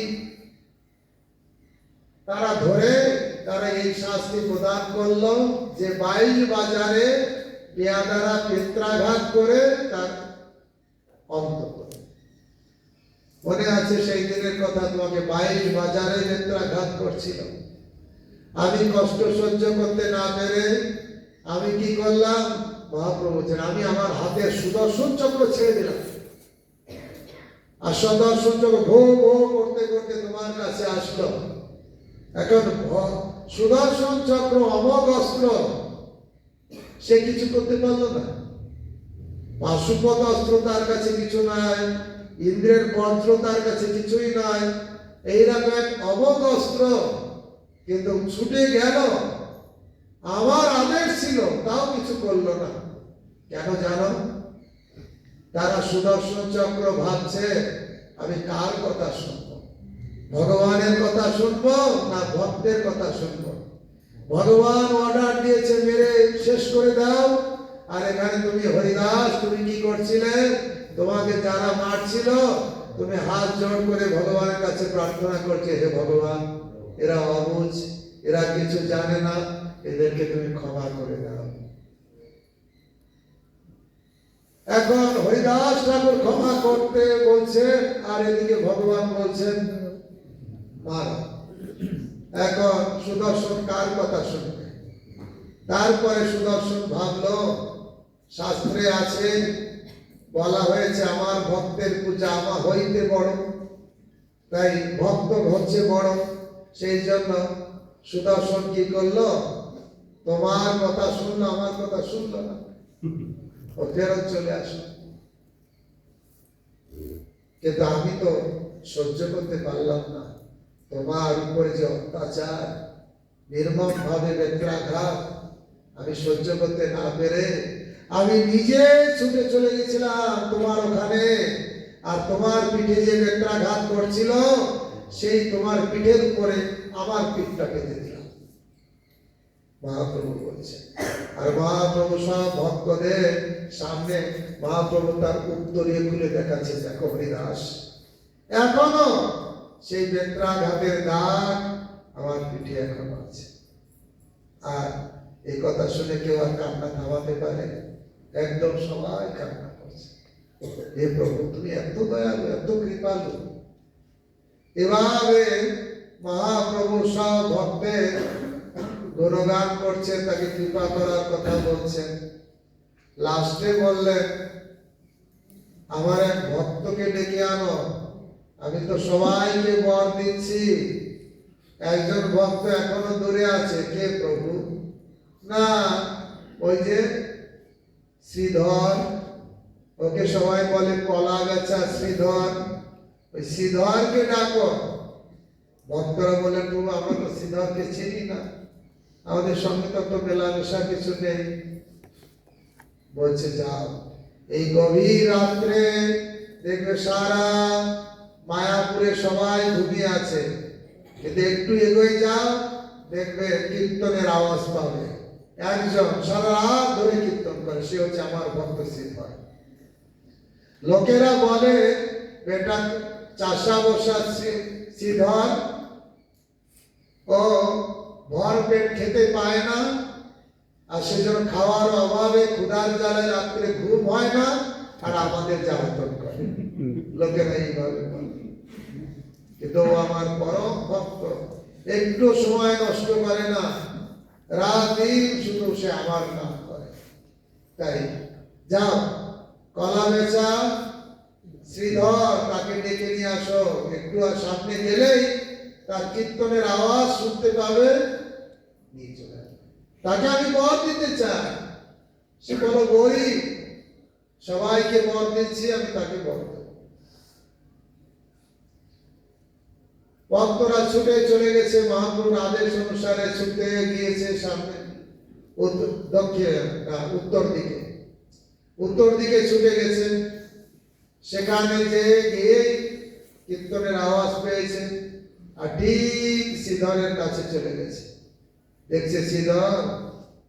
তারা ধরে তারা এই শাস্তি প্রদান করলো যে 22 বাজারে পেয়াদারা পিত্রাঘাত করে তার অন্ত করে। মনে আছে সেই দিনের কথা? তোমাকে 22 বাজারে পিত্রাঘাত করছিল। আমি কষ্ট সহ্য করতে না পেরে আমি কি করলাম? মহাপ্রভু বলছেন আমি আমার হাতের সুদর্শন চক্র ছেড়ে দিলাম, আর সুদর্শন চক্র ভো ভো করতে করতে তোমার কাছে আসলো। এখন সুদর্শন চক্র অমোঘ অস্ত্র, সে কিছু করতে পারলো না। পাশুপত অস্ত্র তার কাছে কিছু নাই, ইন্দ্রের বজ্র তার কাছে কিছুই নাই, এইরকম এক অমোঘ অস্ত্র, কিন্তু ছুটে গেল। আমার আদেশ ছিল তাও কিছু করলো না। কেন জানো? তারা সুদর্শন চক্র ভাবছে আমি কার কথা শুনবো, ভগবানের কথা শুনবো না ভক্তের কথা শুনবো? ভগবান অর্ডার দিয়েছে মেরে শেষ করে দাও, আর এখানে তুমি হরিদাস তুমি কি করছিলে? তোমাকে যারা মারছিল তুমি হাত জোড় করে ভগবানের কাছে প্রার্থনা করছে, হে ভগবান এরা অবুঝ, এরা কিছু জানে না, এদেরকে তুমি ক্ষমা করে দাও। এখন হরিদাস ঠাকুর ক্ষমা করতে বলছেন, আর এদিকে ভগবান বলছেন মারো। এখন সুদর্শন কার কথা শুনবে? তারপরে সুদর্শন ভাবলো শাস্ত্রে আছে, বলা হয়েছে আমার ভক্তের পূজা আমার হইতে বড়, তাই ভক্ত হচ্ছে বড়। সেই জন্য সুদর্শন কি করলো? তোমার কথা শুনলো, আমার কথা শুনলো না, ও ফেরত চলে আসলো। কিন্তু আমি তো সহ্য করতে পারলাম না তোমার উপরে যে অত্যাচার, নির্মম ভাবে বেত্রাঘাত, আমি সহ্য করতে না পেরে আমি নিজে ছুটে চলে গেছিলাম তোমার ওখানে, আর তোমার পিঠে যে বেত্রাঘাত করছিল সেই তোমার পিঠের উপরে আমার পিঠটা পেতে দিলাম। মহাপ্রভু বলছে, আর মহাপ্রভু সব ভক্তদের সামনে মহাপ্রভু তার উত্তরীয় খুলে দেখাচ্ছে, দেখো হরিদাস এখনো সেই বেত্রাঘাতের দাগ আমার পিঠে এখনো আছে। আর এই কথা শুনে কেউ আর কান্না থামাতে পারে? একদম সবাই কান্না করছে, হে প্রভু তুমি এত দয়ালু এত কৃপালু। এভাবে মহাপ্রভু সব ভক্তের গুণগান করছেন, তাকে কৃপা করার কথা বলছেন। লাস্টে বললেন আমার এক ভক্তকে ডেকে আনো, আমি তো সবাইকে বর দিচ্ছি, একজন ভক্ত এখনো দূরে আছে। কে প্রভু? না ওই যে শ্রীধর, ওকে সবাই বলে কলা গাছা শ্রীধর, ওই শ্রীধরকে ডাকো। ভক্তরা বলে প্রভু আমরা তো শ্রীধরকে চিনি না, আমাদের সঙ্গে তো মেলামেশা কিছু নেই। বলছে যাও, এই গভীর রাত্রে দেখবে সারা মায়াপুরে সবাই ঘুমিয়ে আছে, কিন্তু একটু এগোয় যাও দেখবে কীর্তনের আওয়াজ পাবে। একজন সারা রাত ধরে কীর্তন করে, সে হচ্ছে আমার ভক্ত শ্রীধর। লোকেরা বলে বেটা চাষা বসা শ্রীধর, ও ভর পেট খেতে পায় না, আর সেজন্য খাওয়ার অভাবে ক্ষুধার জ্বালায় রাত্রে ঘুম হয় না, আর আমাদের জ্বালাতন করে, লোকেরা এইভাবে বলে। কিন্তু ও আমার পরম ভক্ত, একটু সময় নষ্ট করে না, রাত দিন শুধু সে আমার নাম করে। তাই যাও, কলা বেচা শ্রীধর, তাকে ডেকে নিয়ে আসো। একটু আর সামনে গেলেই তার কীর্তনের আওয়াজ শুনতে পাবে, নিয়ে চলে আসবে। তাকে আমি বর দিতে চাই, সে বড় গরিব, সবাইকে বর দিচ্ছি, আমি তাকে বর দেব। ভক্তরা ছুটে চলে গেছে, মহাপ্রভুর আদেশ অনুসারে ছুটে গিয়েছে সামনে উত্তর দিকে ছুটে গেছে। সেখানে যে গিয়ে কীর্তনের আওয়াজ পেয়েছে, আর ঠিক শ্রীধরের কাছে চলে গেছে। দেখছে শ্রীধর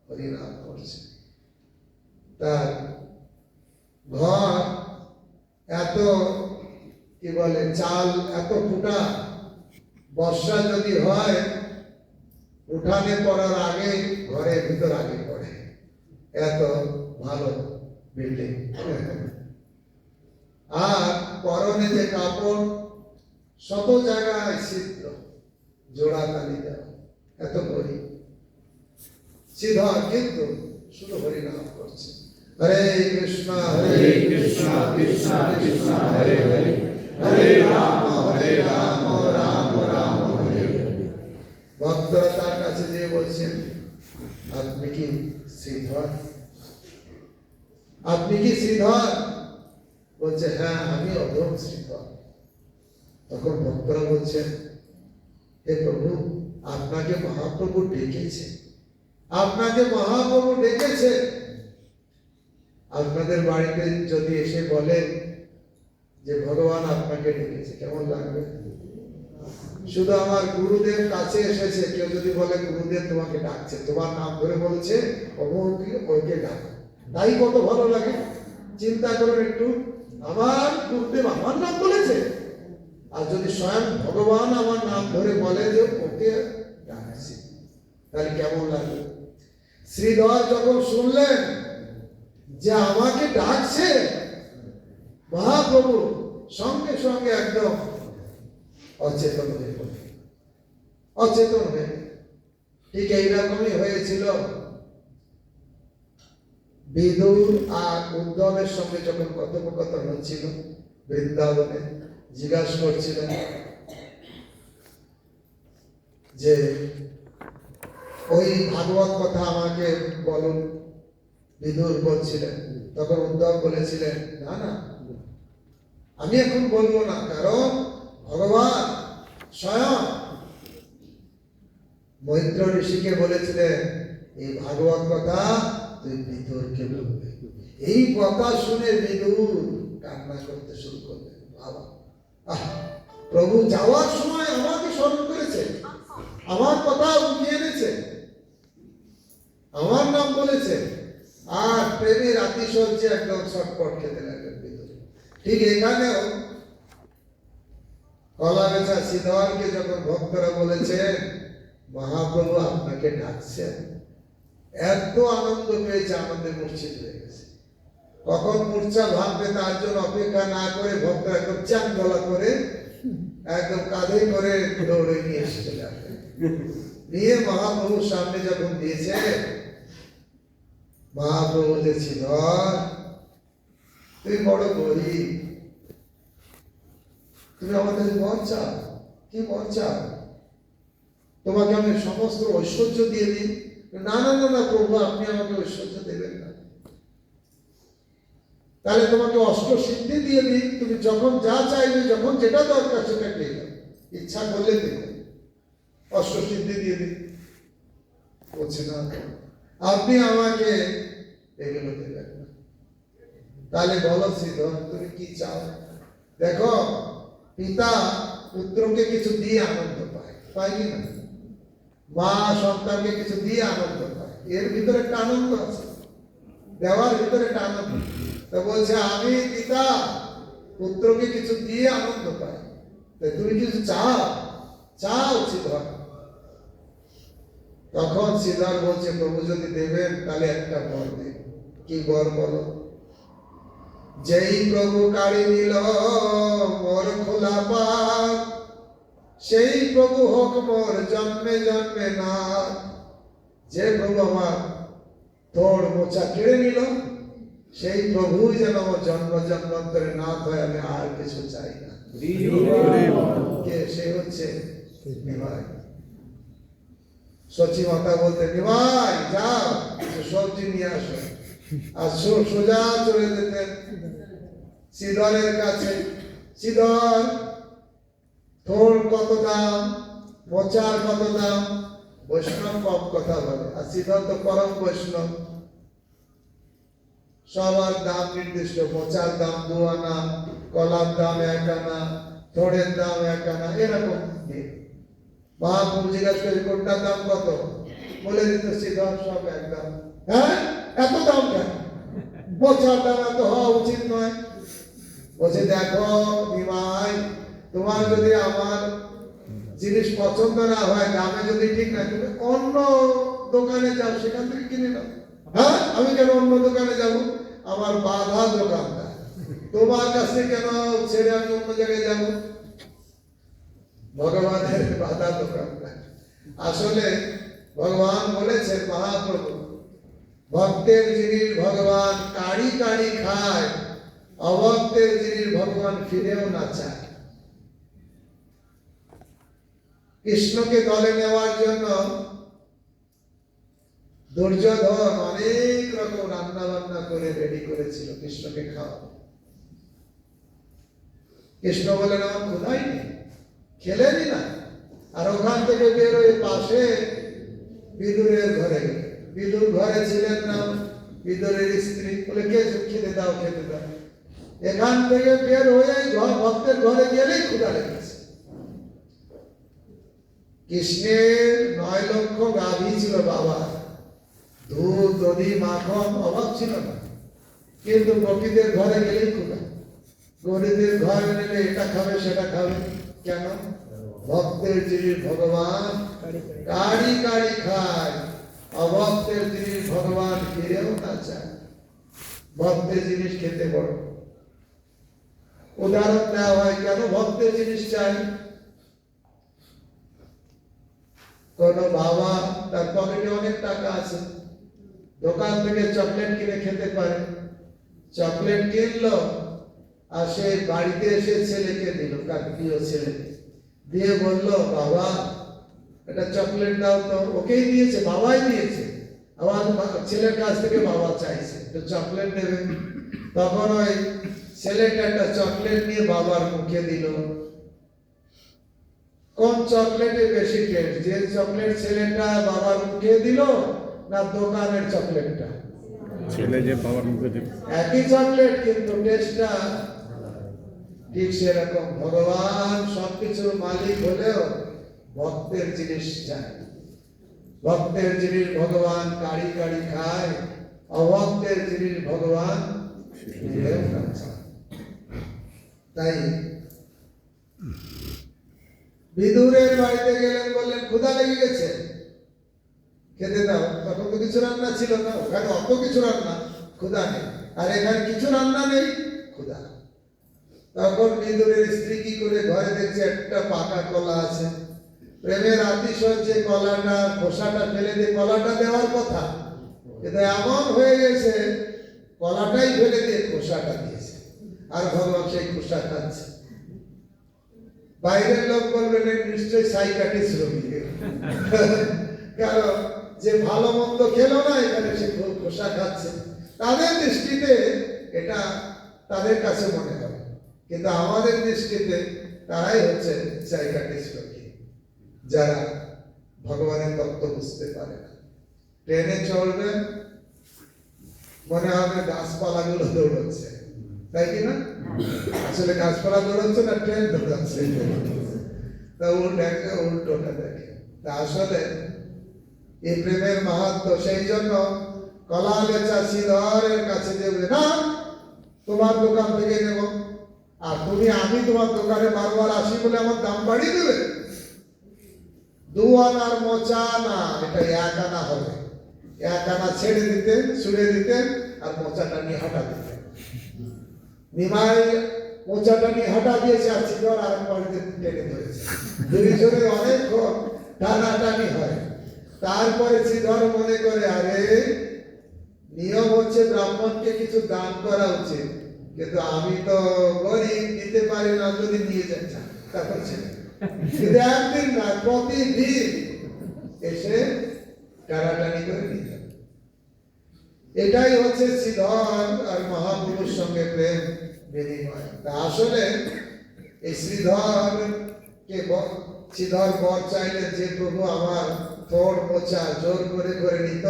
হরিনাম করছে, তার ঘর এত কি বলে চাল এত ফুটা, বর্ষা যদি হয় উঠানে পড়ার আগে ঘরের ভিতর আগে পড়ে, এত ভালো বিল্ডিং। আর পরনে যে কাপড়, শত জায়গায় ছিদ্র, জোড়া তালি দেওয়া, এত গরিব। শ্রীধর কিন্তু শুধু হরিনাম করছে, হরে কৃষ্ণ হরে কৃষ্ণ কৃষ্ণ কৃষ্ণ হরে হরে, হরে রাম রাম রাম হরে হরে। ভক্তরা তার কাছে যেয়ে বলছেন, আপনি কি শ্রীধর? আপনি কি শ্রীধর? বলছে, হ্যাঁ আমি অধম শ্রীধর। তখন ভক্তরা বলছেন, হে প্রভু, আপনাকে মহাপ্রভু ডেকেছে, আপনাকে মহাপ্রভু ডেকেছে। আপনাদের বাড়িতে যদি এসে বলে যে ভগবান আপনাকে ডেকেছে, কেমন লাগবে? শুধু আমার গুরুদেব কাছে এসেছে, কেউ যদি বলে গুরুদেব তোমাকে ডাকছে, তোমার নাম ধরে বলছে অমুককে, ওইকে ডাকো, তাই কত ভালো লাগে। চিন্তা করুন একটু, আমার গুরুদেব আমার নাম বলেছে, আর যদি স্বয়ং ভগবান আমার নাম ধরে বলে যে ওকে ডাকছে, তাহলে কেমন লাগবে? শ্রীধর যখন শুনলেন যে আমাকে ডাকছে মহাপ্রভু, সঙ্গে সঙ্গে একদম অচেতন হয়ে পড়ে, অচেতন হয়ে। ঠিক এইরকমই হয়েছিল বিদুর আর উদ্ধবের সঙ্গে যখন কথোপকথন হচ্ছিল বৃন্দাবনে। জিজ্ঞাসা করছিলেন যে ওই ভাগবত কথা আমাকে বলুন, বিদুর বলছিলেন। তখন উদ্ধব বলেছিলেন, না না, আমি এখন বলবো না, কারণ ভগবান স্বয়ং মৈত্র ঋষিকে বলেছিলেন এই ভাগবত কথা তুই বিদুরকে বলবে। এই কথা শুনে বিদুর কান্না করতে শুরু করলেন। বাবা, প্রভু যাওয়ার সময় আমাকে স্মরণ করেছে, আমার কথা উঠিয়ে এনেছে, আমার নাম বলেছে, আর প্রেমের আতিশয্যে একদম ছটপট খেতে লাগলেন বিদুর। ঠিক এখানেও কলা বেচা শ্রীধরকে যখন ভক্তরা বলেছেন মহাপ্রভু আপনাকে ডাকছেন, এত আনন্দ পেয়েছে, আনন্দে মূর্ছিত হয়ে গেছে। কখন মূর্ছা ভাববে তার জন্য অপেক্ষা না করে ভক্তরা একদম চান গলা করে একদম কাঁধে করে দৌড়ে নিয়ে এসে চলে আসবে। নিয়ে মহাপ্রভুর সামনে যখন দিয়েছে, মহাপ্রভু যে শ্রীধর তুই বড় গরিব, তুমি আমাদের বর চাও, কি বর চাও? তোমাকে আমি সমস্ত ঐশ্বর্য দিয়ে দিই। না না না না প্রভু, আপনি আমাকে ঐশ্বর্য দেবেন না, তাহলে তোমাকে অষ্ট সিদ্ধি দিয়ে দিই, তুমি যখন যা চাইবে, যখন যেটা দরকার সেটা পেয়ে যাবে, ইচ্ছা করলে দেবে, অষ্ট সিদ্ধি দিয়ে দিই। বলছে না, আপনি আমাকে এগুলো দেবেন না। তাহলে বলো শ্রীধর তুমি কি চাও? দেখো, পিতা পুত্রকে কিছু দিয়ে আনন্দ পায়, পায় কি না? মা সন্তানকে কিছু দিয়ে আনন্দ পায়, এর ভিতরে একটা আনন্দ আছে, দেওয়ার ভিতরে একটা আনন্দ। তো বলছে আমি পিতা পুত্রকে কিছু দিয়ে আনন্দ পাই, তুমি কিছু চাও, চাও শ্রীধর। তখন শ্রীধর বলছে প্রভু যদি দেবেন তাহলে একটা বর দেব। কি বর বলো? যেই প্রভু কাড়ি নিল মোর খোলা পাপ, সেই প্রভু হোক মোর জন্মে জন্মে না। যে প্রভু আমার তোর মোচা কেড়ে নিল, সেই প্রভুই যেন আমার জন্ম জন্মান্তরে না হয়, আমি আর কিছু চাই না। কে সে হচ্ছে নিমাই। সচি মাতা বলতে, নিমাই যাও সবজি নিয়ে আসো। আর সোজা চলে যেতেন শ্রীধরের কাছে। শ্রীধর, তোর কত দাম, মোচার কত দাম? বৈষ্ণব কম কথা বলে, আর শ্রীধর তো পরম বৈষ্ণব, সবার দাম নির্দিষ্ট। মোচার দাম 2 আনা, কলার দাম 1 আনা, থোড়ের দাম 1 আনা, এরকম। মহাপ্রভু জিজ্ঞাসা করে কোনটার দাম কত, বলে দিত শ্রীধর সব একদম। হ্যাঁ, এত দাম কেন? মোচার দাম এত হওয়া উচিত নয়। বলছে, দেখো নিমাই, তোমার যদি আমার জিনিস পছন্দ না হয়, দামে যদি ঠিক না, তুমি অন্য দোকানে যাও, সেখান থেকে কিনে নাও। হ্যাঁ, আমি কেন অন্য দোকানে যাব? আমার বাধা দোকানটা, তোমার কাছে কেন ছেড়ে আমি অন্য জায়গায় যাব? ভগবানের বাধা দোকানটা। আসলে ভগবান বলেছেন, মহাপ্রভু, ভক্তের জিনিস ভগবান কাড়ি কাড়ি খায়, অভক্তের জিনিস ভগবান ফিরেও না চায়। কৃষ্ণকে দলে নেওয়ার জন্য দুর্যোধন অনেক রকম রান্না বান্না করে রেডি করেছিল কৃষ্ণকে খাওয়াবো। কৃষ্ণ বলেন, আমার ক্ষুধাই নেই, খেলেনি না। আর ওখান থেকে বের হয়ে পাশে বিদুরের ঘরে গেল। বিদুর ঘরে ছিলেন না বিদুরের স্ত্রী, বলে কে খেতে দাও, খেতে দাও। এখান থেকে বের হয়ে ভক্তের ঘরে গেলেই ক্ষুধা লেগেছে। কৃষ্ণের 9 লক্ষ গাভী ছিল বাবা, দুধ দধি মাখন অভাব ছিল না, কিন্তু গোপীদের ঘরে গেলেই ক্ষুধা। গরিবদের ঘরে গেলে এটা খাবে সেটা খাবে, কেন? ভক্তের জিনিস ভগবান কাড়ি কাড়ি খায়, অভক্তের জিনিস ভগবান ফিরেও না চায়। ভক্তের জিনিস খেতে বড় উদাহরণ দেওয়া হয়, কেন ভক্তের জিনিস চাই? কোন বাবা, তার পকেটে অনেক টাকা আছে, দোকান থেকে চকলেট কিনে খেতে পারে। চকলেট কিনলো, আর সে বাড়িতে এসে ছেলেকে দিল, তার প্রিয় ছেলেকে দিয়ে বলল, বাবা এটা চকলেট দাও তো। ওকেই দিয়েছে, বাবাই দিয়েছে, আবার ছেলের কাছ থেকে বাবা চাইছে তো চকলেট দেবে। তখন ওই ছেলেটা একটা চকলেট নিয়ে বাবার মুখে দিল। কোন চকলেটে বেশি টেস্ট, যে চকলেট ছেলেটা বাবার মুখে দিল না দোকানের চকলেটটা? ছেলে যে বাবার মুখে দিল। একই চকলেট, কিন্তু টেস্টটা ঠিক সেরকম। ভগবান সবকিছুর মালিক হলেও ভক্তের জিনিস চায়। ভক্তের জিনিস ভগবান কাড়ি কাড়ি খায়, অভক্তের জিনিস ভগবান ফিরেও না চায়। তাই বিদুরের বাড়িতে গেলেন, বললেন ক্ষুধা লেগে গেছে, খেতে দাও। তখন তো কিছু রান্না ছিল না, ওখানে অত কিছু রান্না, ক্ষুধা নেই। আর এখানে কিছু রান্না নেই, ক্ষুধা। তখন বিদুরের স্ত্রী কি করে, ঘরে দেখছে একটা পাকা কলা আছে, প্রেমের আতিশয় যে কলাটা খোসাটা ফেলে দিয়ে কলাটা দেওয়ার কথা, কিন্তু এমন হয়ে গেছে কলাটাই ফেলে দিয়ে খোসাটা দিয়েছে, আর ভগবান সেই খোসা খাচ্ছে। বাইরের লোক বলবেন নিশ্চয়ই সাইকাটিস্ট রোগী, কারণ যে ভালো মন্দ খেলো না, এখানে সে খোসা খাচ্ছে। তাদের দৃষ্টিতে এটা তাদের কাছে মনে হবে, কিন্তু আমাদের দৃষ্টিতে তারাই হচ্ছে সাইকাটিস্ট রোগী, যারা ভগবানের তত্ত্ব বুঝতে পারে না। ট্রেনে চলবেন, মনে হবে গাছপালাগুলো দৌড়চ্ছে, তাই কি না? আসলে গাছপালা দৌড়াচ্ছে না ট্রেন দৌড়াচ্ছে, তা উল্টোটা দেখে। তা আসলে এই প্রেমের মাহাত্ম, সেই জন্য কলা বেচা শ্রীধরের কাছে দেবে না, তোমার দোকান থেকে নেব। আর তুমি, আমি তোমার দোকানে বারবার আসি বলে আমার দাম বাড়িয়ে দেবে? 2 আনার মোচা না, এটা 1 আনা হবে। 1 আনা ছেড়ে দিতেন, ছুড়ে দিতেন, আর মোচাটা নিয়ে হাঁটা দিতেন। নিমাই মোচাটা নিয়ে হঠাৎ দিয়েছে আর শ্রীধর আর বাড়িতে টেনে ধরেছে, দুইজনের অনেকক্ষণ টানাটানি হয়। তারপরে শ্রীধর মনে করে আরে নিয়ম হচ্ছে ব্রাহ্মণকে কিছু দান করা উচিত, কিন্তু আমি তো গরিব, দিতে পারি না, যদি নিয়ে যাচ্ছি তারপর ছেলে কিন্তু একদিন না প্রতিদিন এসে টানাটানি করে নিয়ে যাবে। এটাই হচ্ছে শ্রীধর আর মহাপুরুষ সঙ্গে প্রেম বিনিময়। তা আসলে এই শ্রীধর বর চাইলে যে প্রভু আমার থোড় মোচা জোর করে করে নিত,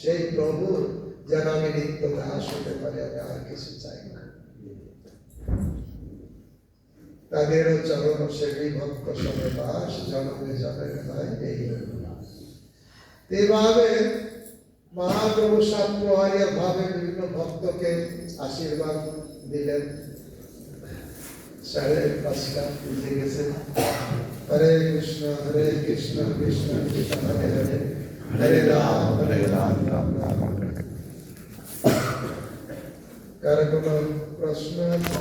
সেই প্রভু যেন আমি নিত্য দাস হতে পারি, আমি আর কিছু চাই না। তাদেরও চরণ সেবী ভক্ত সবে বাস, জনমে জনের ভাই এই এইভাবে মহাপ্রভু সাতপ্রহরীয় ভাবে বিভিন্ন ভক্তকে আশীর্বাদ দিলেন। 5:30 বেজে গেছে। হরে কৃষ্ণ কৃষ্ণ কৃষ্ণ হরে হরে, হরে রাম রাম রাম হরে হরে। কার কোনো প্রশ্ন আছে?